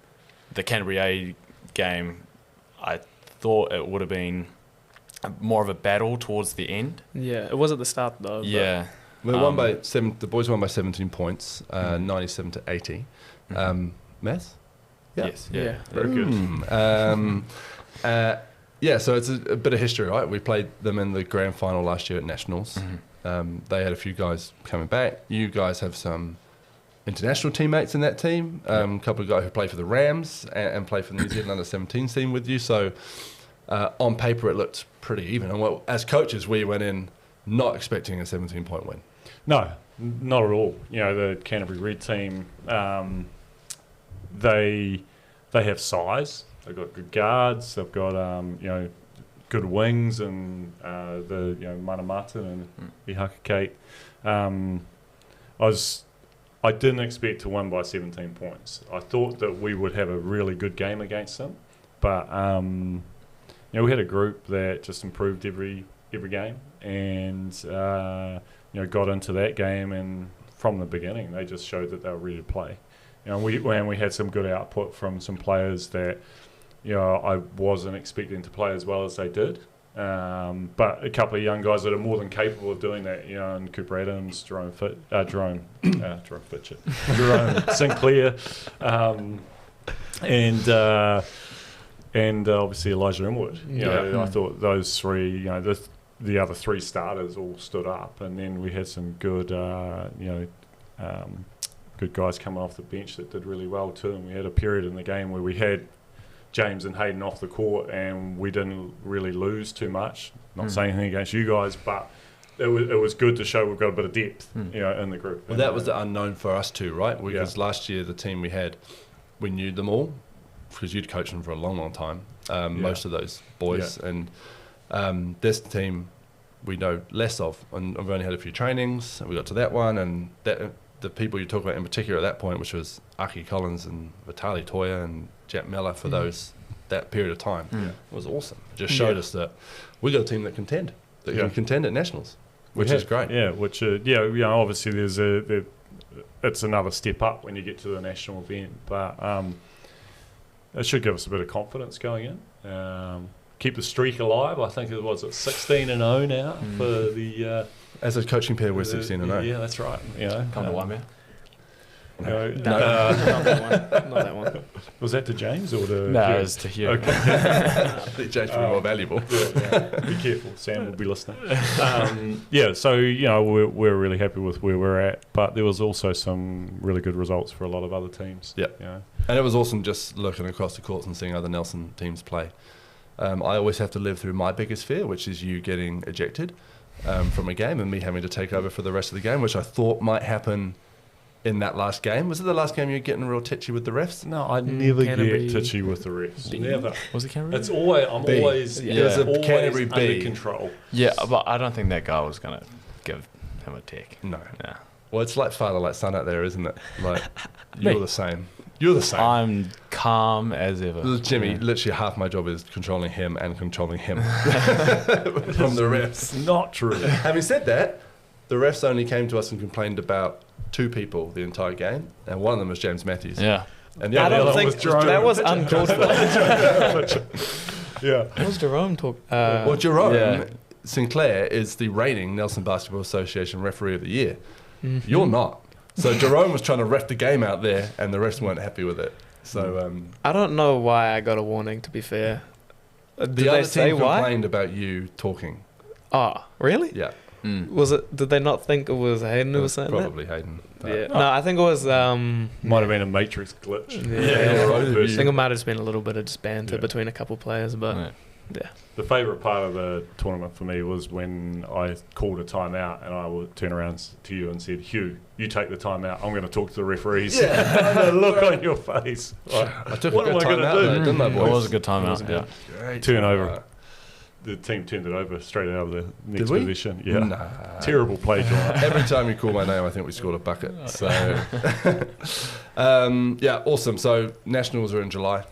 the Canterbury A game, I thought it would have been more of a battle towards the end. Yeah, it was at the start though. Yeah. we won by the boys won by 17 points, 97 to 80. Maths? Yes. Yeah. Very good. So it's a bit of history, right? We played them in the grand final last year at Nationals. They had a few guys coming back. You guys have some international teammates in that team. A couple of guys who play for the Rams and play for the New Zealand under-17 team with you. So on paper, it looked pretty even. And as coaches, we went in not expecting a 17-point win. No, not at all. You know, the Canterbury Red team, they have size. They've got good guards. They've got good wings and Mana Martin and Ihaka Kate. I didn't expect to win by 17 points. I thought that we would have a really good game against them, but we had a group that just improved every game and got into that game, and from the beginning they just showed that they were ready to play. We had some good output from some players that I wasn't expecting to play as well as they did. But a couple of young guys that are more than capable of doing that, and Cooper Adams, Jerome Sinclair, and obviously Elijah Inwood. I thought those 3, the other 3 starters all stood up, and then we had some good, good guys coming off the bench that did really well too. And we had a period in the game where we had James and Hayden off the court, and we didn't really lose too much. Not saying anything against you guys, but it was good to show we've got a bit of depth, in the group. Well, that was the unknown for us too, right? Because last year the team we had, we knew them all because you'd coached them for a long, long time. Most of those boys, and this team we know less of, and I've only had a few trainings. And we got to that one, and the people you talk about in particular at that point, which was Aki Collins and Vitali Toya and Jack Miller for that period of time, was awesome. It just showed us that we got a team that can contend at Nationals, which is great. Yeah, which obviously it's another step up when you get to the national event, but it should give us a bit of confidence going in. Keep the streak alive. I think it was 16-0 now for the. As a coaching pair, we're 16-0. Yeah, that's right. Come to one, man. No. Not that one. Was that to James or to? No, Hugh? it was to Hugh. Okay. I think James would be more valuable. Be careful, Sam will be listening. So we're really happy with where we're at, but there was also some really good results for a lot of other teams. Yeah, and it was awesome just looking across the courts and seeing other Nelson teams play. I always have to live through my biggest fear, which is you getting ejected from a game and me having to take over for the rest of the game, which I thought might happen in that last game. Was it the last game you were getting real titchy with the refs? No, I never get Canterbury. titchy with the refs. Never. Was it Canterbury? It's always always Canterbury B under control. Yeah, but I don't think that guy was going to give him a tick. No. Yeah. Well, it's like father, like son out there, isn't it? Like, you're the same. You're the same. I'm calm as ever. Jimmy, literally half my job is controlling him and controlling him from the refs. Not true. Having said that, the refs only came to us and complained about 2 people the entire game, and one of them was James Matthews. Yeah. And the I other don't one think was Jerome. that was uncalled for. Yeah. What was Jerome talk? Well, Jerome Sinclair is the reigning Nelson Basketball Association Referee of the Year. Mm-hmm. You're not. So Jerome was trying to ref the game out there, and the refs weren't happy with it. So I don't know why I got a warning. To be fair, did the they other say team why? complained about you talking. Oh, really? Yeah, Was it? Did they not think it was Hayden who was saying probably Hayden. that? Yeah. No, I think it was. Might have been a Matrix glitch. Yeah. both of you. I think it might have just been a little bit of just banter Yeah. between a couple players, but The favourite part of the tournament for me was when I called a timeout and I would turn around to you and said, Hugh, you take the timeout. I'm going to talk to the referees. Yeah. And the look on your face. Like, I took what a am good I time going out, to do? though, didn't I, It boys? was a good time out. Yeah. Great Turnover. time out. The team turned it over straight out of the next Did we? position. Yeah. Nah. Terrible play draw. Every time you call my name, I think we scored a bucket. So, yeah, awesome. So, Nationals are in July.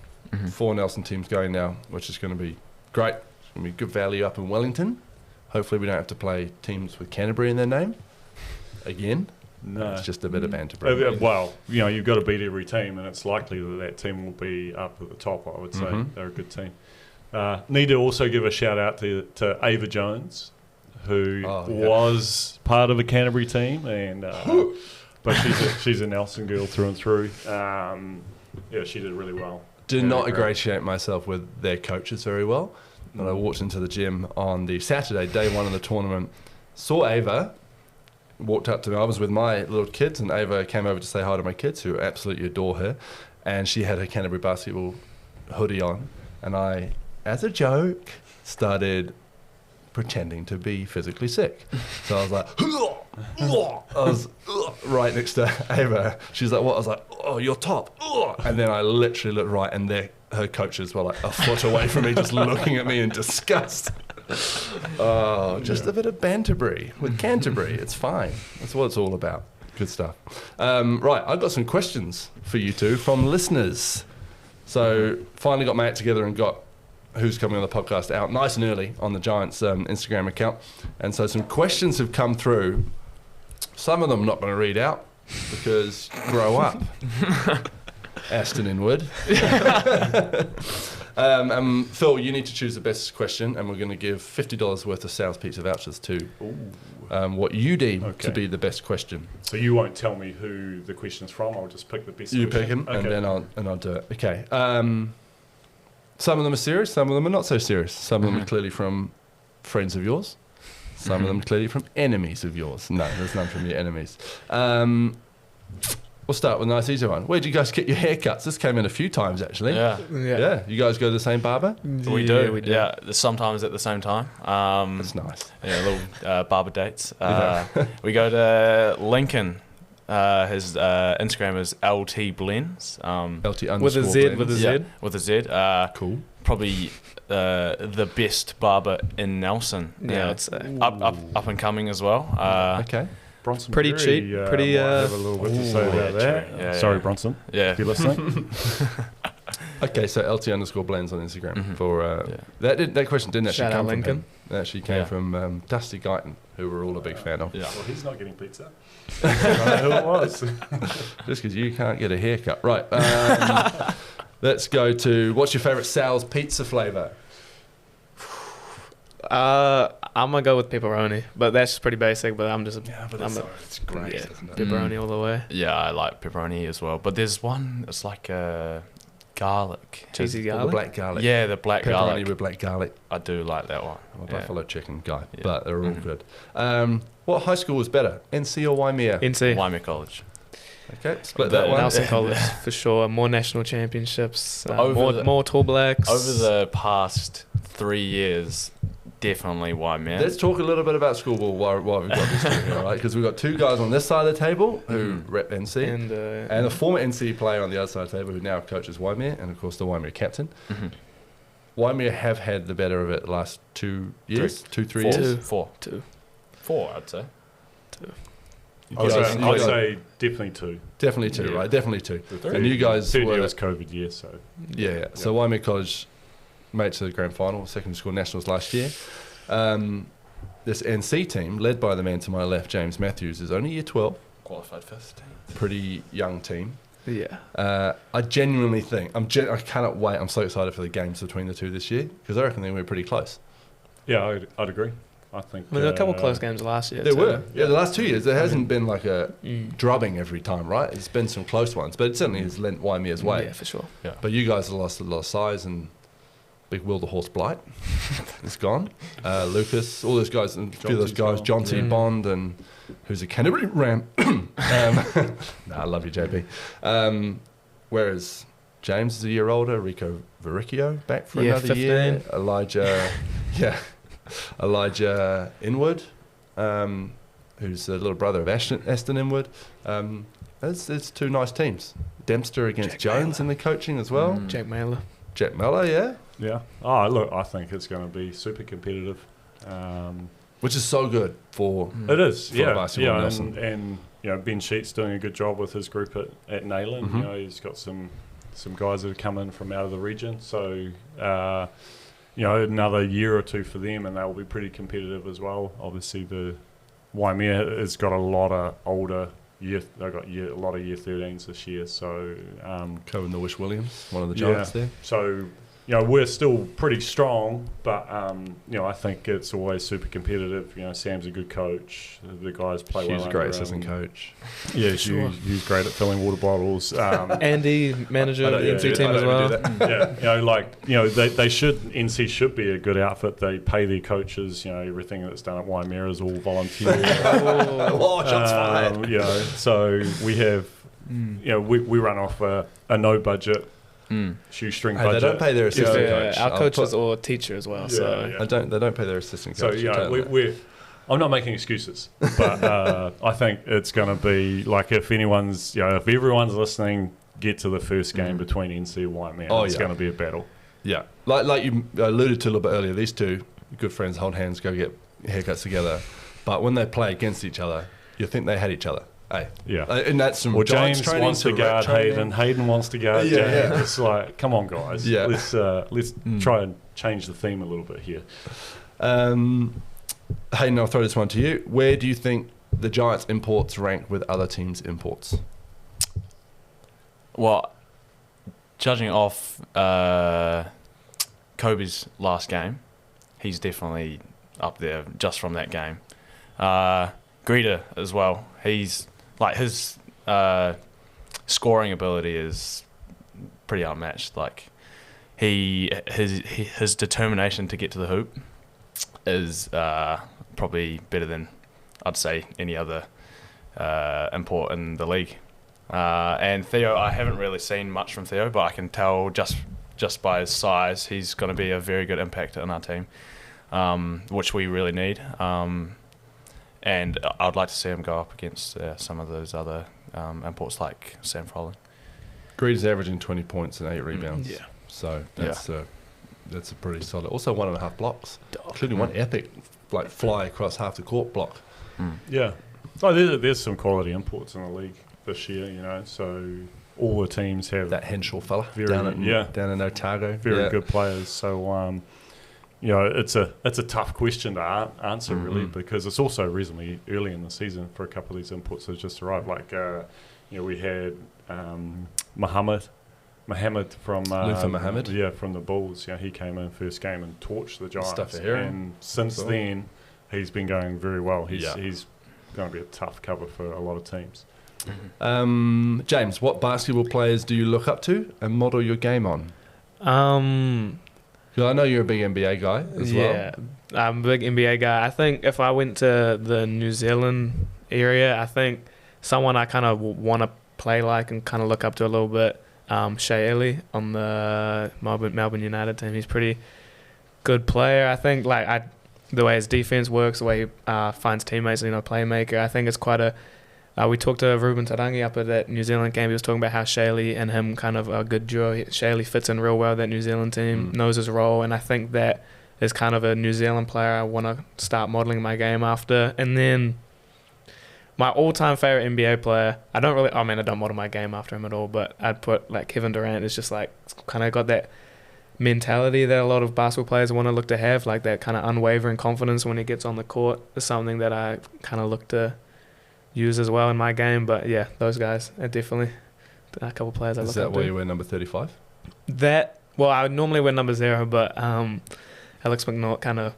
4 Nelson teams going now, which is going to be great. It's going to be good value up in Wellington. Hopefully, we don't have to play teams with Canterbury in their name again. No. It's just a bit of banter. Well, you've got to beat every team, and it's likely that team will be up at the top, I would say. They're a good team. Need to also give a shout out to Ava Jones, who was part of the Canterbury team, and but she's a Nelson girl through and through. She did really well. Do not ingratiate myself with their coaches very well. But I walked into the gym on the Saturday, day one of the tournament, saw Ava, walked up to me. I was with my little kids, and Ava came over to say hi to my kids, who absolutely adore her. And she had her Canterbury basketball hoodie on. And I, as a joke, started pretending to be physically sick. So I was like, I was right next to Ava. She's like, what? I was like, oh, you're top. And then I literally looked right, and her coaches were like a foot away from me, just looking at me in disgust. Oh, just a bit of Banterbury with Canterbury. It's fine. That's what it's all about. Good stuff. Right, I've got some questions for you two from listeners. So finally got my act together and got who's coming on the podcast out nice and early on the Giants Instagram account. And so some questions have come through. Some of them I'm not going to read out because grow up. Aston Inwood. Phill, you need to choose the best question, and we're going to give $50 worth of Sal's Pizza vouchers to what you deem to be the best question. So you won't tell me who the question's from. I'll just pick the best. You question. pick them, Okay. and I'll do it. Okay. Some of them are serious. Some of them are not so serious. Some of them are clearly from friends of yours. Some of them clearly from enemies of yours. No, there's none from your enemies. We'll start with a nice easy one. Where did you guys get your haircuts? This came in a few times, actually. Yeah. You guys go to the same barber? We do. Yeah, sometimes at the same time. That's nice. Yeah, little barber dates. We go to Lincoln. His Instagram is LT Blends. LT underscore with a Z. blends. With a Z. Yeah, with a Z. Cool. Probably the best barber in Nelson. Yeah, I'd say. Up and coming as well. Okay. Bronson Pretty Berry, cheap, pretty, might have a little bit to say about that. Yeah, Sorry, yeah. Bronson. Yeah. If you're listening. Okay, so LT underscore blends on Instagram for Yeah. that question didn't actually Shout out come from Lincoln. him. It actually came Yeah. from Dusty Guyton, who we're all a big fan of. Yeah. Well, he's not getting pizza. I don't know who it was. Just because you can't get a haircut. Right. Let's go to, what's your favourite Sal's pizza flavour? I'm gonna go with pepperoni, but that's pretty basic. But I'm It's great, yeah, isn't it? pepperoni all the way. Yeah, I like pepperoni as well. But there's one, it's like garlic. Cheesy Or the garlic. black garlic. Yeah, the black Pepperoni garlic. with black garlic. I do like that one. I'm a Yeah. buffalo chicken guy, Yeah. but they're all good. What high school was better, NC or Waimea? NC. Waimea College. Okay, split The that one. Nelson College for sure. More national championships. Over More Tall Blacks. Over the past 3 years, definitely Waimea. Let's talk a little bit about school ball while we've got this thing here, right? Because we've got two guys on this side of the table who rep NC, and and a former NC player on the other side of the table who now coaches Waimea, and of course the Waimea captain. Waimea have had the better of it the last 2 years, 3 years. Four, I'd say. I'd say definitely two. Definitely two, Yeah. right? Definitely two. The And you guys third were, year was COVID year, so yeah. So Waimea College made it to the grand final, secondary school nationals last year. This NC team, led by the man to my left, James Matthews, is only year 12. Qualified first team. Pretty young team. yeah. I genuinely think I cannot wait. I'm so excited for the games between the two this year because I reckon they were pretty close. yeah, I'd agree. I think I mean, there were a couple close games last year. There too. were, the last 2 years there hasn't been like a drubbing every time, right? It's been some close ones, but it certainly has lent Waimea's way. Yeah, for sure. But you guys have lost a lot of size, and Big Will the Horse Blight is gone. Lucas, all those guys, and a few of those guys, John T. Bond, and who's a Canterbury Ram. I love you, JB. Whereas James is a year older. Rico Verricchio back for Yeah, another 15. year. Elijah Inwood, who's the little brother of Aston Inwood. It's two nice teams. Dempster against Jack Jones in the coaching as well. Jack Mailer. Jack Miller, yeah. Yeah. Oh, look, I think it's going to be super competitive. Which is so good for It is, for yeah. basketball, Yeah, Nelson. and Ben Sheet's doing a good job with his group at Nayland. Mhm. He's got some guys that have come in from out of the region. So, another year or two for them, and they'll be pretty competitive as well. Obviously, the Waimea has got a lot of older year. They've got a lot of year 13s this year. So, Cohen Norwish Williams, one of the Giants there. So, we're still pretty strong, but I think it's always super competitive. Sam's a good coach. The guys play well. He's a great assistant coach. Yeah, Sure. Hugh's great at filling water bottles. Andy, manager of the NZ team as well. They should. NC should be a good outfit. They pay their coaches. Everything that's done at Waimea is all volunteer. Oh, shots fired. So we have. We run off a no budget. Shoestring Hey, budget. they don't pay their assistant coach. Our coach is or teacher as well. Yeah, They don't pay their assistant So coach. I'm not making excuses, but I think it's going to be like if everyone's listening, get to the first game between NC and Waimea. It's going to be a battle. Yeah, like you alluded to a little bit earlier, these two good friends hold hands, go get haircuts together, but when they play against each other, you think they had each other. Hey, Yeah. And that's some James training wants to rep guard training. Hayden. Hayden wants to guard Yeah, James. yeah. It's like, come on, guys. Yeah. Let's try and change the theme a little bit here. Hayden, I'll throw this one to you. Where do you think the Giants' imports rank with other teams' imports? Well, judging off Kobe's last game, he's definitely up there just from that game. Greeter as well. He's like his scoring ability is pretty unmatched. Like his determination to get to the hoop is probably better than I'd say any other import in the league. And Theo, I haven't really seen much from Theo, but I can tell just by his size, he's going to be a very good impact in our team, which we really need. And I'd like to see him go up against some of those other imports like Sam Froling. Greed's averaging 20 points and 8 rebounds. Yeah. So that's a pretty solid. Also 1.5 blocks, including one epic like fly across half the court block. Yeah. Oh, there's some quality imports in the league this year, so all the teams have That Henshaw fella Very- down in yeah. Otago. very good players. So, it's a tough question to answer really, because it's also reasonably early in the season for a couple of these imports that just arrived. Like, we had Mohammed from Luther Mohammed. Yeah, from the Bulls. He came in first game and torched the Giants. Stuff for hearing. And since Cool. then, he's been going very well. He's Yeah. going to be a tough cover for a lot of teams. James, what basketball players do you look up to and model your game on? 'Cause I know you're a big NBA guy as well. Yeah, I'm a big NBA guy. I think if I went to the New Zealand area, I think someone I kind of want to play like and kind of look up to a little bit, Shea Ely on the Melbourne United team. He's a pretty good player. I think the way his defense works, the way he finds teammates, playmaker. I think it's quite a. We talked to Ruben Tarangi up at that New Zealand camp. He was talking about how Shea Ely and him kind of are a good duo. Shea Ely fits in real well with that New Zealand team, knows his role, and I think that is kind of a New Zealand player I want to start modelling my game after. And then my all-time favourite NBA player, I don't model my game after him at all, but I'd put like Kevin Durant is just like kind of got that mentality that a lot of basketball players want to look to have, like that kind of unwavering confidence when he gets on the court is something that I kind of look to use as well in my game. But yeah, those guys are definitely a couple of players I look up to. Is that why you wear number 35? I would normally wear number 0, but Alex McNaught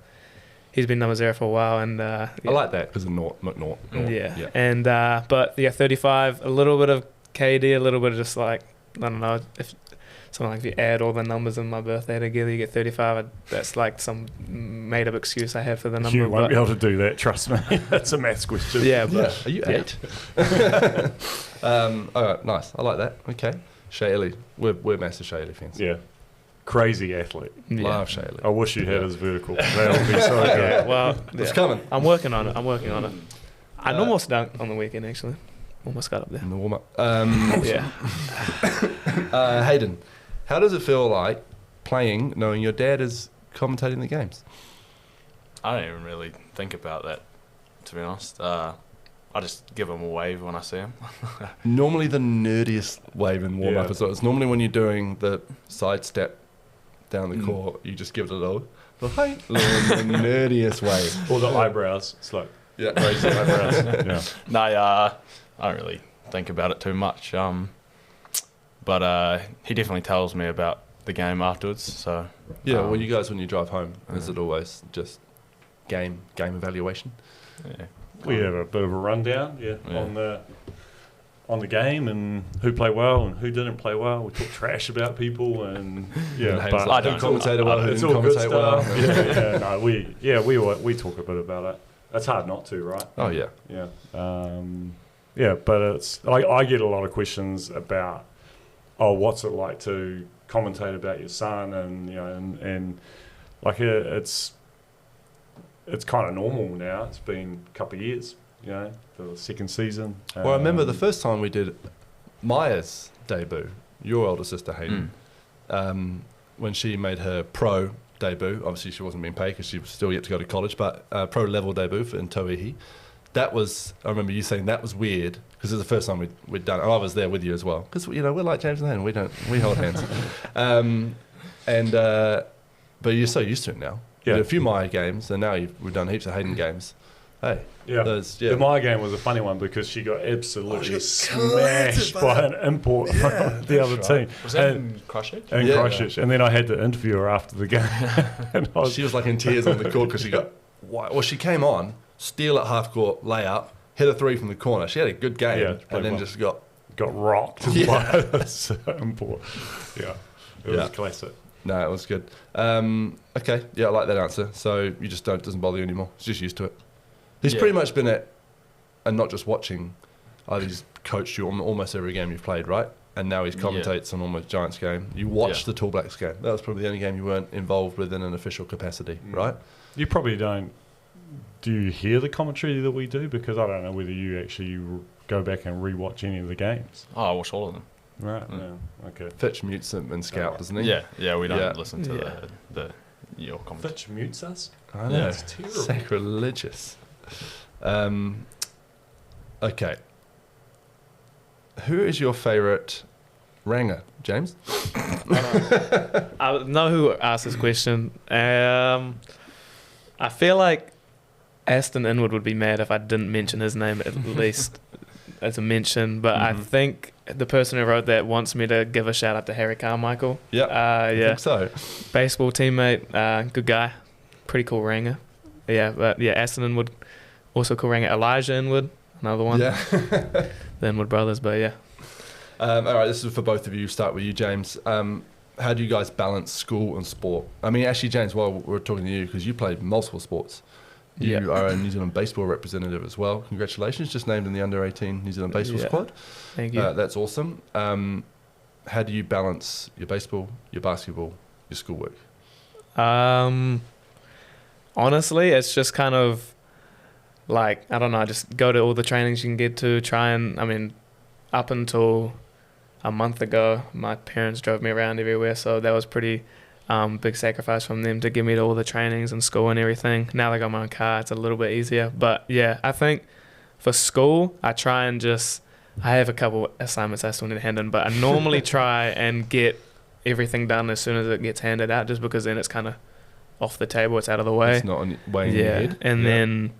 he's been number 0 for a while, and I like that because of McNaught. Yeah. And but yeah, 35, a little bit of KD, a little bit of just like, I don't know, if something like if you add all the numbers in my birthday together, you get 35. That's like some made up excuse I have for the number. You won't be able to do that, trust me. That's a maths question. Yeah, but Are you 8? All right, nice. I like that. Okay. Shaylee. We're massive Shaylee fans. Yeah. Crazy athlete. Love Shaylee. I wish you had his vertical. That would be so good. Yeah, well, It's coming. I'm working on it. I almost dunked on the weekend, actually. Almost got up there. In the warm-up. Yeah. Hayden, how does it feel like playing knowing your dad is commentating the games? I don't even really think about that, to be honest. I just give him a wave when I see him. Normally the nerdiest wave in warm-up Yeah. as well. It's normally when you're doing the side step down the court, you just give it a little hey, the nerdiest wave. Or the eyebrows. It's like, Yeah. raise the eyebrows. Yeah. No, I don't really think about it too much. But he definitely tells me about the game afterwards. So Yeah, well, you guys, when you drive home, is it always just game evaluation? yeah. We have a bit of a rundown, Yeah. on the game and who played well and who didn't play well. We talk trash about people and And Hayden's but like, I who don't- commentated well, who it's didn't all good commentate well. stuff. We talk a bit about it. It's hard not to, right? Oh, yeah. Yeah. But it's I get a lot of questions about what's it like to commentate about your son and and like it's kind of normal now. It's been a couple of years, the second season. Well, I remember the first time we did Maya's debut, your older sister Hayden, when she made her pro debut. Obviously, she wasn't being paid because she was still yet to go to college, but pro level debut in Tauihi. That was, I remember you saying that was weird because it was the first time we'd done it. And I was there with you as well because we're like James and Hayden. We hold hands. But you're so used to it now. Yeah. We did a few Maya games, and now we've done heaps of Hayden games. Hey, Yeah. yeah. The Maya game was a funny one because she got absolutely she got smashed collected by an import from the other team. Was that And- in Christchurch? in Yeah. Christchurch. And then I had to interview her after the game. And I was, She was like in tears on the court because she got. Well, she came on, steal at half court, layup, hit a three from the corner. She had a good game, Yeah, and played then well. just got. got rocked Yeah. by this import. Yeah. It was Yeah. a classic. No, it was good. Okay, yeah, I like that answer. So you just doesn't bother you anymore. He's just used to it. He's Yeah. pretty much been at, and not just watching. He's coached you on almost every game you've played, right? And now he commentates on almost Giants game. You watched the Tall Blacks game. That was probably the only game you weren't involved with in an official capacity, right? You probably don't. Do you hear the commentary that we do? Because I don't know whether you actually go back and rewatch any of the games. Oh, I watched all of them. Right. Yeah. Okay. Fitch mutes him and scout, Oh. doesn't he? Yeah, we don't Yeah. listen to your commentary. Fitch mutes us. I know. Yeah. It's terrible. Sacrilegious. Okay. Who is your favourite ranger, James? I know who asked this question. I feel like Aston Inwood would be mad if I didn't mention his name at least as a mention, but I think the person who wrote that wants me to give a shout out to Harry Carmichael. Yep. I Yeah, think so. baseball teammate, good guy, pretty cool ranger. Yeah, but yeah, Aston Inwood, also cool ranger. Elijah Inwood, another one. Yeah. The Inwood brothers, but yeah. All right, this is for both of you. Start with you, James. How do you guys balance school and sport? I mean, actually, James, while we're talking to you, because you played multiple sports. You Yeah. are a New Zealand baseball representative as well. Congratulations, just named in the under-18 New Zealand baseball Yeah. squad. Thank you. That's awesome. How do you balance your baseball, your basketball, your schoolwork? Honestly, it's just kind of like, I don't know, just go to all the trainings you can get to, up until a month ago, my parents drove me around everywhere, so that was pretty big sacrifice from them to get me to all the trainings and school and everything. Now I got my own car, it's a little bit easier. But yeah, I think for school, I try and I have a couple assignments I still need to hand in, but I normally try and get everything done as soon as it gets handed out, just because then it's kind of off the table, it's out of the way. It's not way in your head. And then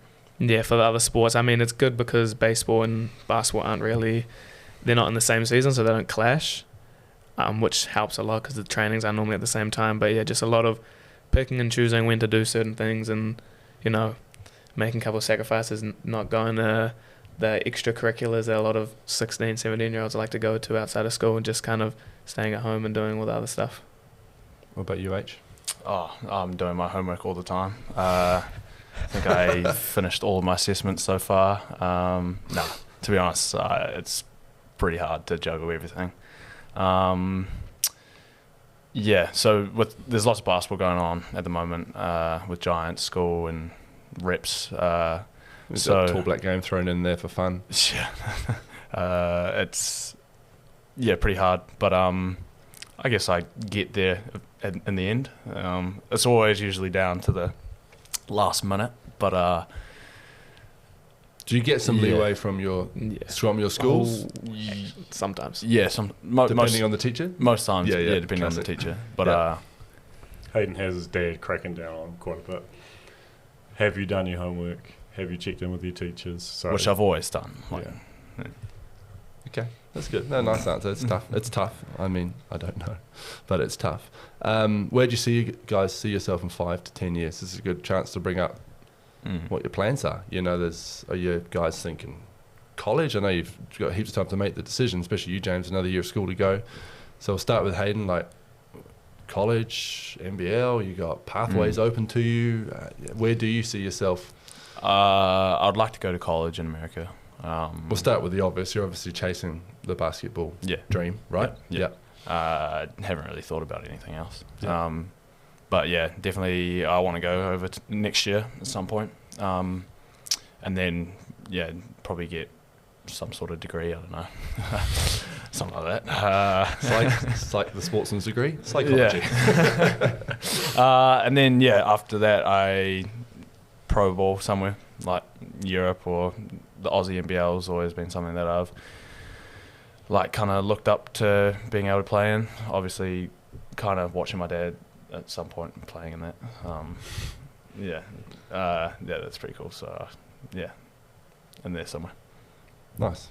for the other sports, it's good because baseball and basketball they're not in the same season, so they don't clash, which helps a lot because the trainings are normally at the same time. But yeah, just a lot of picking and choosing when to do certain things, and making a couple of sacrifices, not going to the extracurriculars that a lot of 16, 17-year-olds like to go to outside of school, and just kind of staying at home and doing all the other stuff. What about you, H? Oh, I'm doing my homework all the time. I think I finished all of my assessments so far. To be honest, it's pretty hard to juggle everything. Yeah, so there's lots of basketball going on at the moment with Giants, school, and reps. There's So a tall black game thrown in there for fun. Yeah, it's pretty hard, but I guess I get there in the end. It's always usually down to the last minute, but do you get some leeway from your schools? Sometimes. Yeah, Depending on the teacher? most times, Yeah, depending on the classic. teacher. But Yeah. Hayden has his dad cracking down on quite a bit. Have you done your homework? Have you checked in with your teachers? So, which I've always done. Like, Okay, that's good. No, nice answer. It's tough. It's tough. I mean, I don't know, but it's tough. Where do you guys see yourself in 5 to 10 years? This is a good chance to bring up what your plans are. You know, are you guys thinking college? I know you've got heaps of time to make the decision, especially you, James, another year of school to go. So we'll start with Hayden, like college, NBL, you got pathways open to you. Where do you see yourself? I'd like to go to college in America. We'll start with the obvious. You're obviously chasing the basketball dream, right? Yeah. Haven't really thought about anything else. Yeah. But yeah, definitely I want to go over next year at some point. And then, probably get some sort of degree, I don't know. Something like that. It's like the sportsman's degree, psychology. And then, after that, I pro ball somewhere, like Europe or the Aussie NBL's always been something that I've kind of looked up to being able to play in. Obviously, kind of watching my dad at some point playing in that. That's pretty cool. So, in there somewhere. Nice.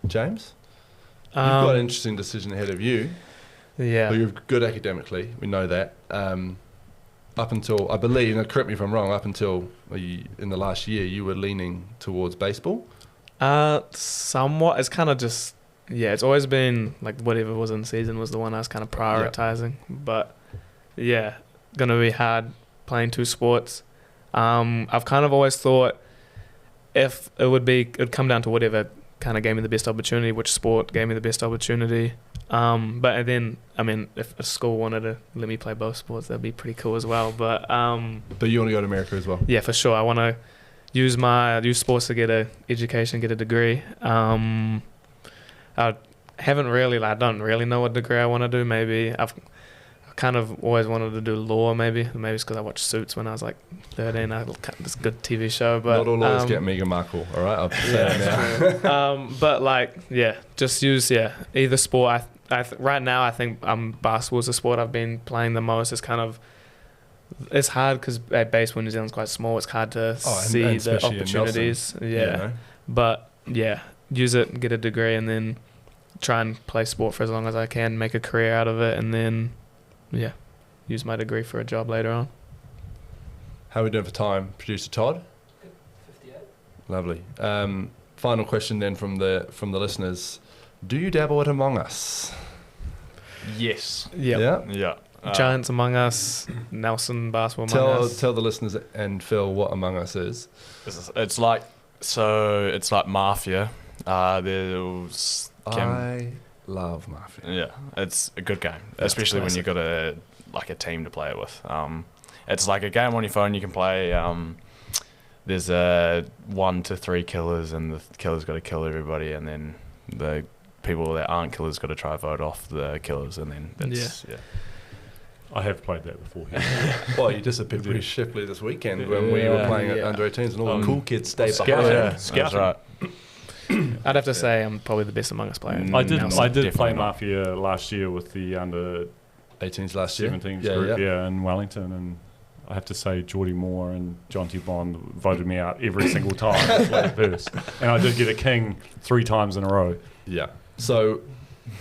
James? You've got an interesting decision ahead of you. Yeah. Well, you're good academically. We know that. Up until, I believe, and correct me if I'm wrong, up until in the last year, you were leaning towards baseball? Somewhat. It's kind of just, it's always been like whatever was in season was the one I was kind of prioritizing. But going to be hard playing two sports. I've kind of always thought if it'd come down to whatever kind of gave me the best opportunity, which sport gave me the best opportunity. But then, I mean, if a school wanted to let me play both sports, that'd be pretty cool as well. But you want to go to America as well? Yeah, for sure. I want to use sports to get a education, get a degree. I don't really know what degree I want to do. Maybe I've kind of always wanted to do law. Maybe it's because I watched Suits when I was like 13. This good TV show, but not all lawyers get Meghan Markle. All right, I'll say that now. But just use either sport. Right now I think basketball is the sport I've been playing the most. It's hard because at base when New Zealand's quite small, it's hard to see and the opportunities. But use it, get a degree, and then try and play sport for as long as I can, make a career out of it, and then use my degree for a job later on. How are we doing for time, Producer Todd? 58. Lovely. Final question then from the listeners: do you dabble at Among Us? Yes. Yeah. Yeah. Giants Among Us, Nelson Basketball Among Us. Tell the listeners and Phill what Among Us is. It's like Mafia. I love Mafia. Yeah, it's a good game, especially when you've got a team to play it with. It's like a game on your phone you can play. There's 1 to 3 killers, and the killer's got to kill everybody, and then the people that aren't killers got to try vote off the killers, and then I have played that before. Well, you disappeared pretty swiftly this weekend when we were playing at under 18s, and all the cool kids stayed behind. That's right. I'd have to say I'm probably the best Among Us player. I did play not. Mafia last year with the under 18s last year. 17s group, in Wellington, and I have to say Geordie Moore and John T. Bond voted me out every single time I played first. And I did get a king 3 times in a row. Yeah. So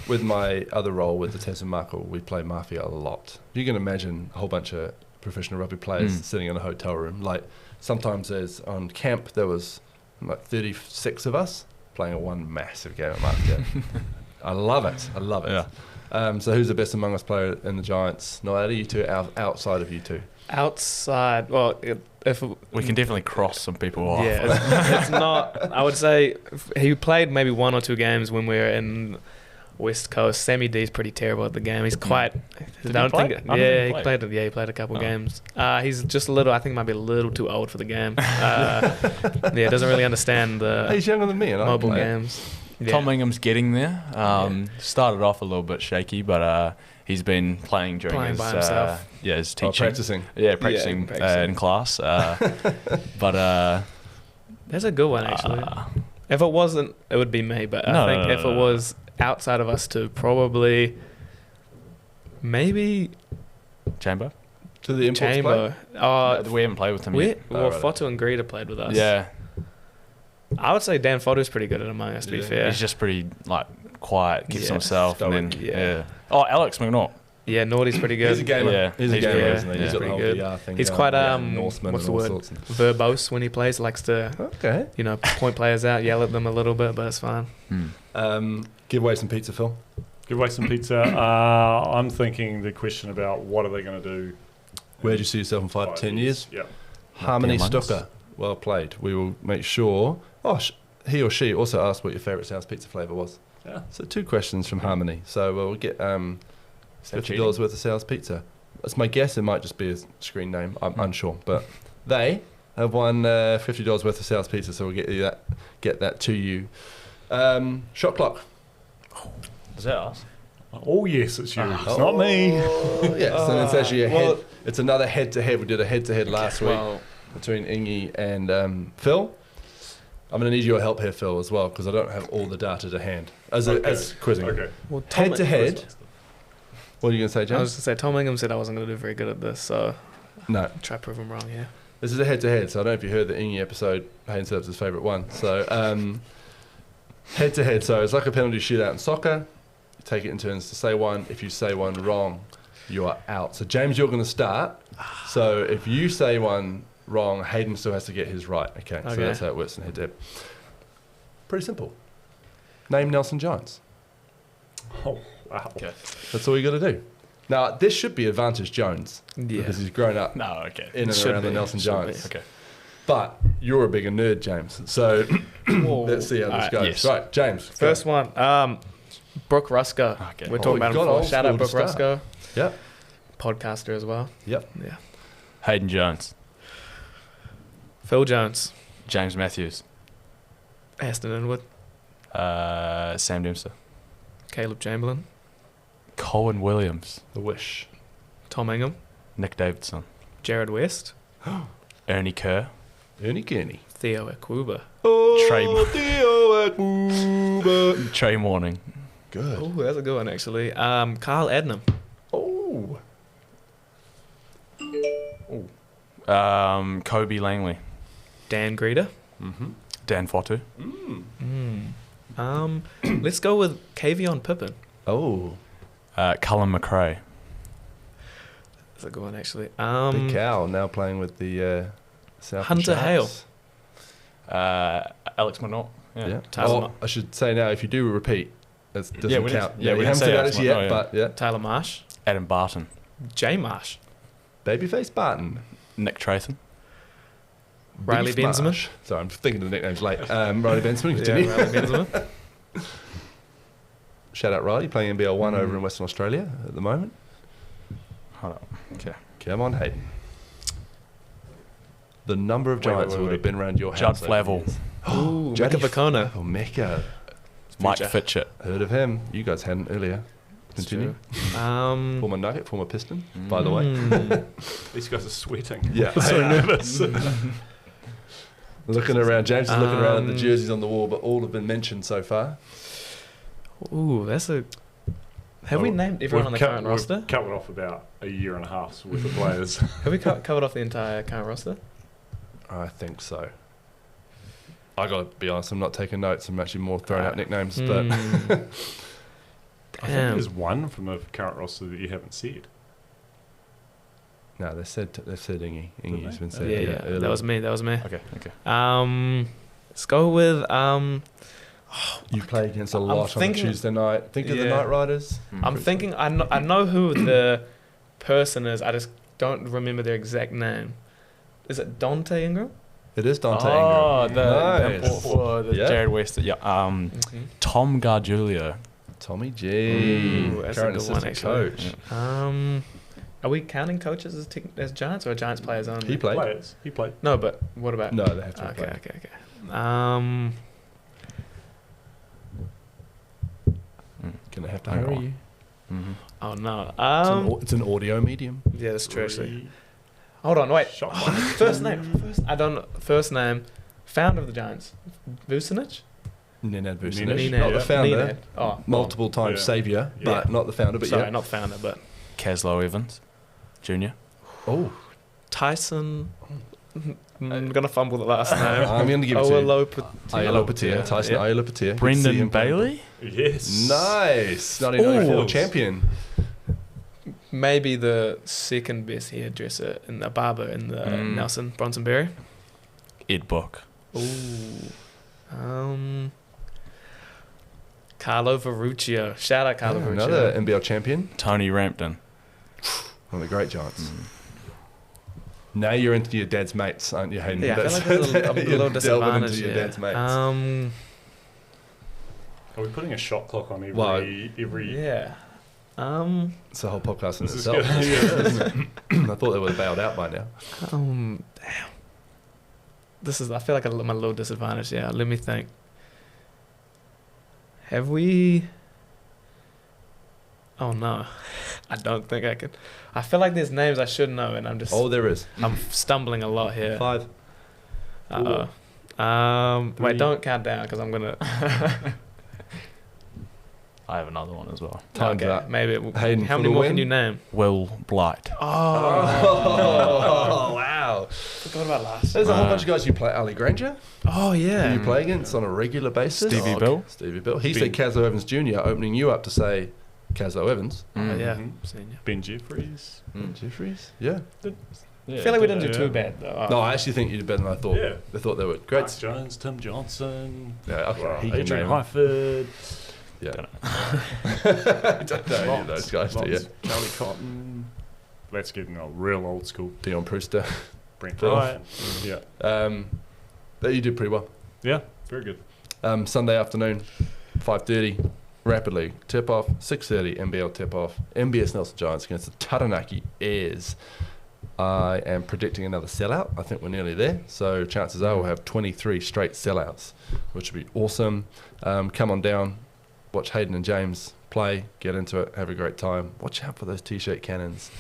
with my other role with the Tasman Markle, we play Mafia a lot. You can imagine a whole bunch of professional rugby players sitting in a hotel room. Like sometimes on camp there was like 36 of us playing one massive game of Mafia. I love it. Yeah. So who's the best Among Us player in the Giants? Not out of you two, outside of you two. Outside, well, if We can definitely cross some people off. it's not. I would say he played maybe 1 or 2 games when we were in West Coast. Sammy D's pretty terrible at the game. He's quite. Did he play? He played. Yeah, he played a couple games. He's just a little. I think might be a little too old for the game. Yeah, doesn't really understand the He's younger than me, and mobile I games. Yeah. Tom Ingham's getting there. Started off a little bit shaky, but he's been playing during Playing his by himself. his teaching. practicing. Yeah, practicing, in class. But There's a good one actually. If it wasn't, it would be me. But I think if it was outside of us two, probably, maybe Chamber. To the imports play? Chamber. We haven't played with him yet. Well, Fotu and Greta played with us. Yeah, I would say Dan Fotu's pretty good at Among Us, to be fair. he's just pretty quiet, keeps to himself, stoic, and then yeah. Oh, Alex McNaught. Yeah, Naughty's pretty good. He's a gamer. Yeah. He's a gamer, yeah, isn't he? yeah. He's got the whole Pretty good. VR thing. He's going, quite Norseman what's and the all word? sorts. Verbose when he plays. Likes to Okay. point players out, yell at them a little bit, but it's fine. Give away some pizza, Phil. Give away some pizza. I'm thinking the question about what are they going to do. Where do you see yourself in 5 to 10 years? Yeah. Harmony Among Us. Stucker. Well played. We will make sure. He or she also asked what your favourite South pizza flavour was. Yeah. So 2 questions from Harmony. So we'll get $50 worth of Sal's Pizza. That's my guess. It might just be a screen name. I'm unsure, but they have won $50 worth of Sal's Pizza. So we'll get that to you. Shot clock. Is that us? Oh yes, it's you. It's not me. Yes, and it's actually a head. It's another head-to-head. We did a head-to-head last week between Ingy and Phill. I'm going to need your help here, Phill, as well, because I don't have all the data to hand as quizzing. Okay. Well, Head-to-head. What are you going to say, James? I was going to say, Tom Ingham said I wasn't going to do very good at this, so No. try to prove him wrong here. This is a head-to-head, so I don't know if you heard the Ingy episode. Hayden said it was his favourite one. So head-to-head. So it's like a penalty shootout in soccer. You take it in turns to say one. If you say one wrong, you are out. So James, you're going to start. So if you say one wrong, Hayden still has to get his right. Okay. So that's how it works in head-to-head. Pretty simple. Name Nelson Giants. Oh wow. Okay. That's all you got to do. Now, this should be Advantage Jones because he's grown up No, okay. in and around the Nelson Giants. Okay. But you're a bigger nerd, James. So let's see how this goes. yes. Right, James. First one, Brooke Rusko. Okay. We're talking about him before. Shout out Brooke Rusko. Go. Yep. Podcaster as well. Yep. Yeah. Hayden Jones. Phill Jones. James Matthews. Aston Inwood. Sam Dempster. Caleb Chamberlain. Colin Williams. The Wish. Tom Ingham. Nick Davidson. Jared West. Ernie Kerr. Ernie Kearney. Theo Akuba. Oh, Trey- Theo Akuba. Trey Morning. Good. Oh, that's a good one, actually. Kyle Adnam. Oh. Kobe Langley. Dan Greta. Mm-hmm. Dan Fotu. Let's go with Kavion Pippin. Oh. Cullen McRae. That's a good one, actually. Big Cow now playing with the South Hunter Hale. Alex McNaught. Yeah. Tyler Oh, I should say now, if you do repeat, it doesn't we didn't- count. yeah, we we didn't haven't say said Alex that yet, McNaught, but yeah. Tyler Marsh. Adam Barton. Jay Marsh. Babyface Barton. Nick Tratham. Riley Beef Benzema. Marsh. Sorry, I'm thinking of the nicknames late. Riley Benzema, continue. Yeah, Riley Benzema. Shout out Riley, playing NBL 1 over in Western Australia at the moment. Hold on. Okay. Come on, Hayden. The number of Wait, Giants wait, who would wait. have been around your Judd house. over the Flavel. years. Ooh, Juddy Mika Vakona. Oh, Mecca. Mike Future. Fitchett. Heard of him. You guys hadn't earlier. It's Continue. true. Former Nugget, former Piston, by the way. These guys are sweating. Yeah. So nervous. Looking around. James is looking around at the jerseys on the wall, but all have been mentioned so far. Ooh, that's a... Have we named everyone on the current roster? We've covered off about a year and a half's worth of players. Have we covered off the entire current roster? I think so. I got to be honest, I'm not taking notes. I'm actually more throwing out nicknames. But I think there's one from the current roster that you haven't said. no, they've said Ingy. Ingy's been said. Yeah, earlier. that was me. Okay. Let's go with... You play against a I'm lot on a thinking- Tuesday night. Think of the Yeah. Night Riders. I'm thinking... I know who the person is. I just don't remember their exact name. Is it Dante Ingram? It is Dante Oh, Ingram. Nice. the Yeah. Jared West. Yeah. Tom Gargiulo. Tommy G, Ooh, that's a current good one, assistant actually. coach. Are we counting coaches as Giants or Giants players only? He played. He played. No, but what about? No, they have to Okay, play. okay. Gonna have to Hang hurry on. you. Mm-hmm. Oh no. It's an audio medium. Yeah, that's true. Actually. Hold on, wait. First name. First name. Founder of the Giants, Vucinic? Nenad Vucinic. Nenad, Not the yeah. founder. Nenad. Oh, Multiple time Yeah. saviour, but not the founder. But sorry, yeah. not founder, but Caslow Evans, Jr. Oh, Tyson. I'm gonna fumble the last name. I'm going to give it to Ayala Patia. Tyson Yeah. Ayala Patia. Brendan Bailey. Yes. Nice. 1994 Ooh. champion. Maybe the second best hairdresser in the barber in the Nelson Bronsonberry. Ed Book. Ooh. Carlo Verruccio. Shout out Carlo Verruccio. Another NBL champion. Tony Rampton. One of the great Giants. Now you're into your dad's mates, aren't you, Hayden? Yeah, I feel like there's a you're little delving disadvantage into your here. dad's mates. Are we putting a shot clock on every? Well, Yeah. It's a whole podcast in This is itself. good. Isn't it? I thought they would have bailed out by now. Damn. I feel like I'm a little disadvantaged. Yeah, let me think. Have we? Oh no, I don't think I could. I feel like there's names I should know, and Oh, there is. I'm stumbling a lot here. 5. Wait, don't count down because I'm gonna. I have another one as well. Time's up. Maybe. Hayden, How for many the more win? can you name? Will Blight. Oh, wow. Forgot about last. There's a whole bunch of guys you play. Ali Granger, Oh yeah. who you play against on a regular basis. Stevie Bill. Stevie Bill. He said Caslow Evans Jr., opening you up to say Caslow Evans. Oh yeah. Mhm. Senior. Ben Jeffries. Jeffries. Yeah. I feel like we didn't do too bad though. No, I actually think you did better than I thought. Yeah. I thought they were Greg great. Jones, Tim Johnson. Yeah, okay. He can Adrian name 'em. Highford. Yeah. Don't I don't know any of those guys, do you? Charlie Cotton. Let's get a real old school. Dion Brewster. Brent Phill. Wright. Yeah. That you did pretty well. Yeah. Very good. Sunday afternoon, 5:30, rapidly tip-off, 6:30 NBL tip-off, NBS Nelson Giants against the Taranaki Airs. I am predicting another sellout. I think we're nearly there. So chances are we'll have 23 straight sellouts, which would be awesome. Come on down, watch Hayden and James play, get into it, have a great time. Watch out for those T-shirt cannons.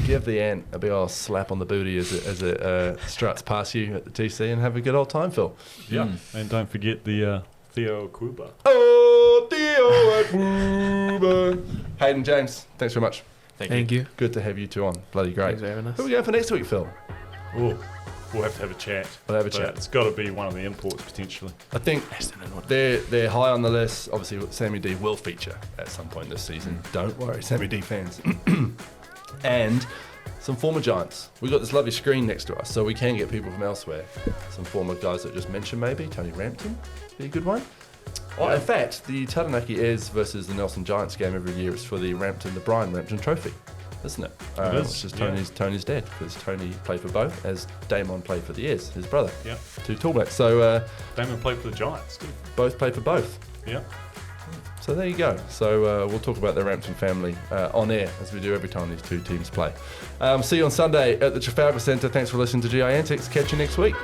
Give the ant a big old slap on the booty as it struts past you at the TC and have a good old time, Phill. Yeah. And don't forget the Theo Kuba. Oh, Theo Akuba. Hayden, James, thanks very much. Thank you. Good to have you two on. Bloody great. Thanks for having us. Who are we going for next week, Phill? Oh, we'll have to have a chat. We'll have a But chat. It's got to be one of the imports potentially. I think they're high on the list. Obviously, Sammy D will feature at some point this season. Don't worry, Sammy D fans. And some former Giants. We've got this lovely screen next to us, so we can get people from elsewhere. Some former guys that just mentioned maybe. Tony Rampton, be a good one. Oh, in fact, the Taranaki Airs versus the Nelson Giants game every year is for the Brian Rampton Trophy, isn't it? It is, Which is yeah. Tony's dad, because Tony played for both, as Damon played for the Airs, his brother. Yeah. Two tallbacks. So Damon played for the Giants too. both played for both. Yeah. So there you go. So we'll talk about the Rampton family on air, as we do every time these two teams play. See you on Sunday at the Trafalgar Centre. Thanks for listening to G.I.Antics. Catch you next week.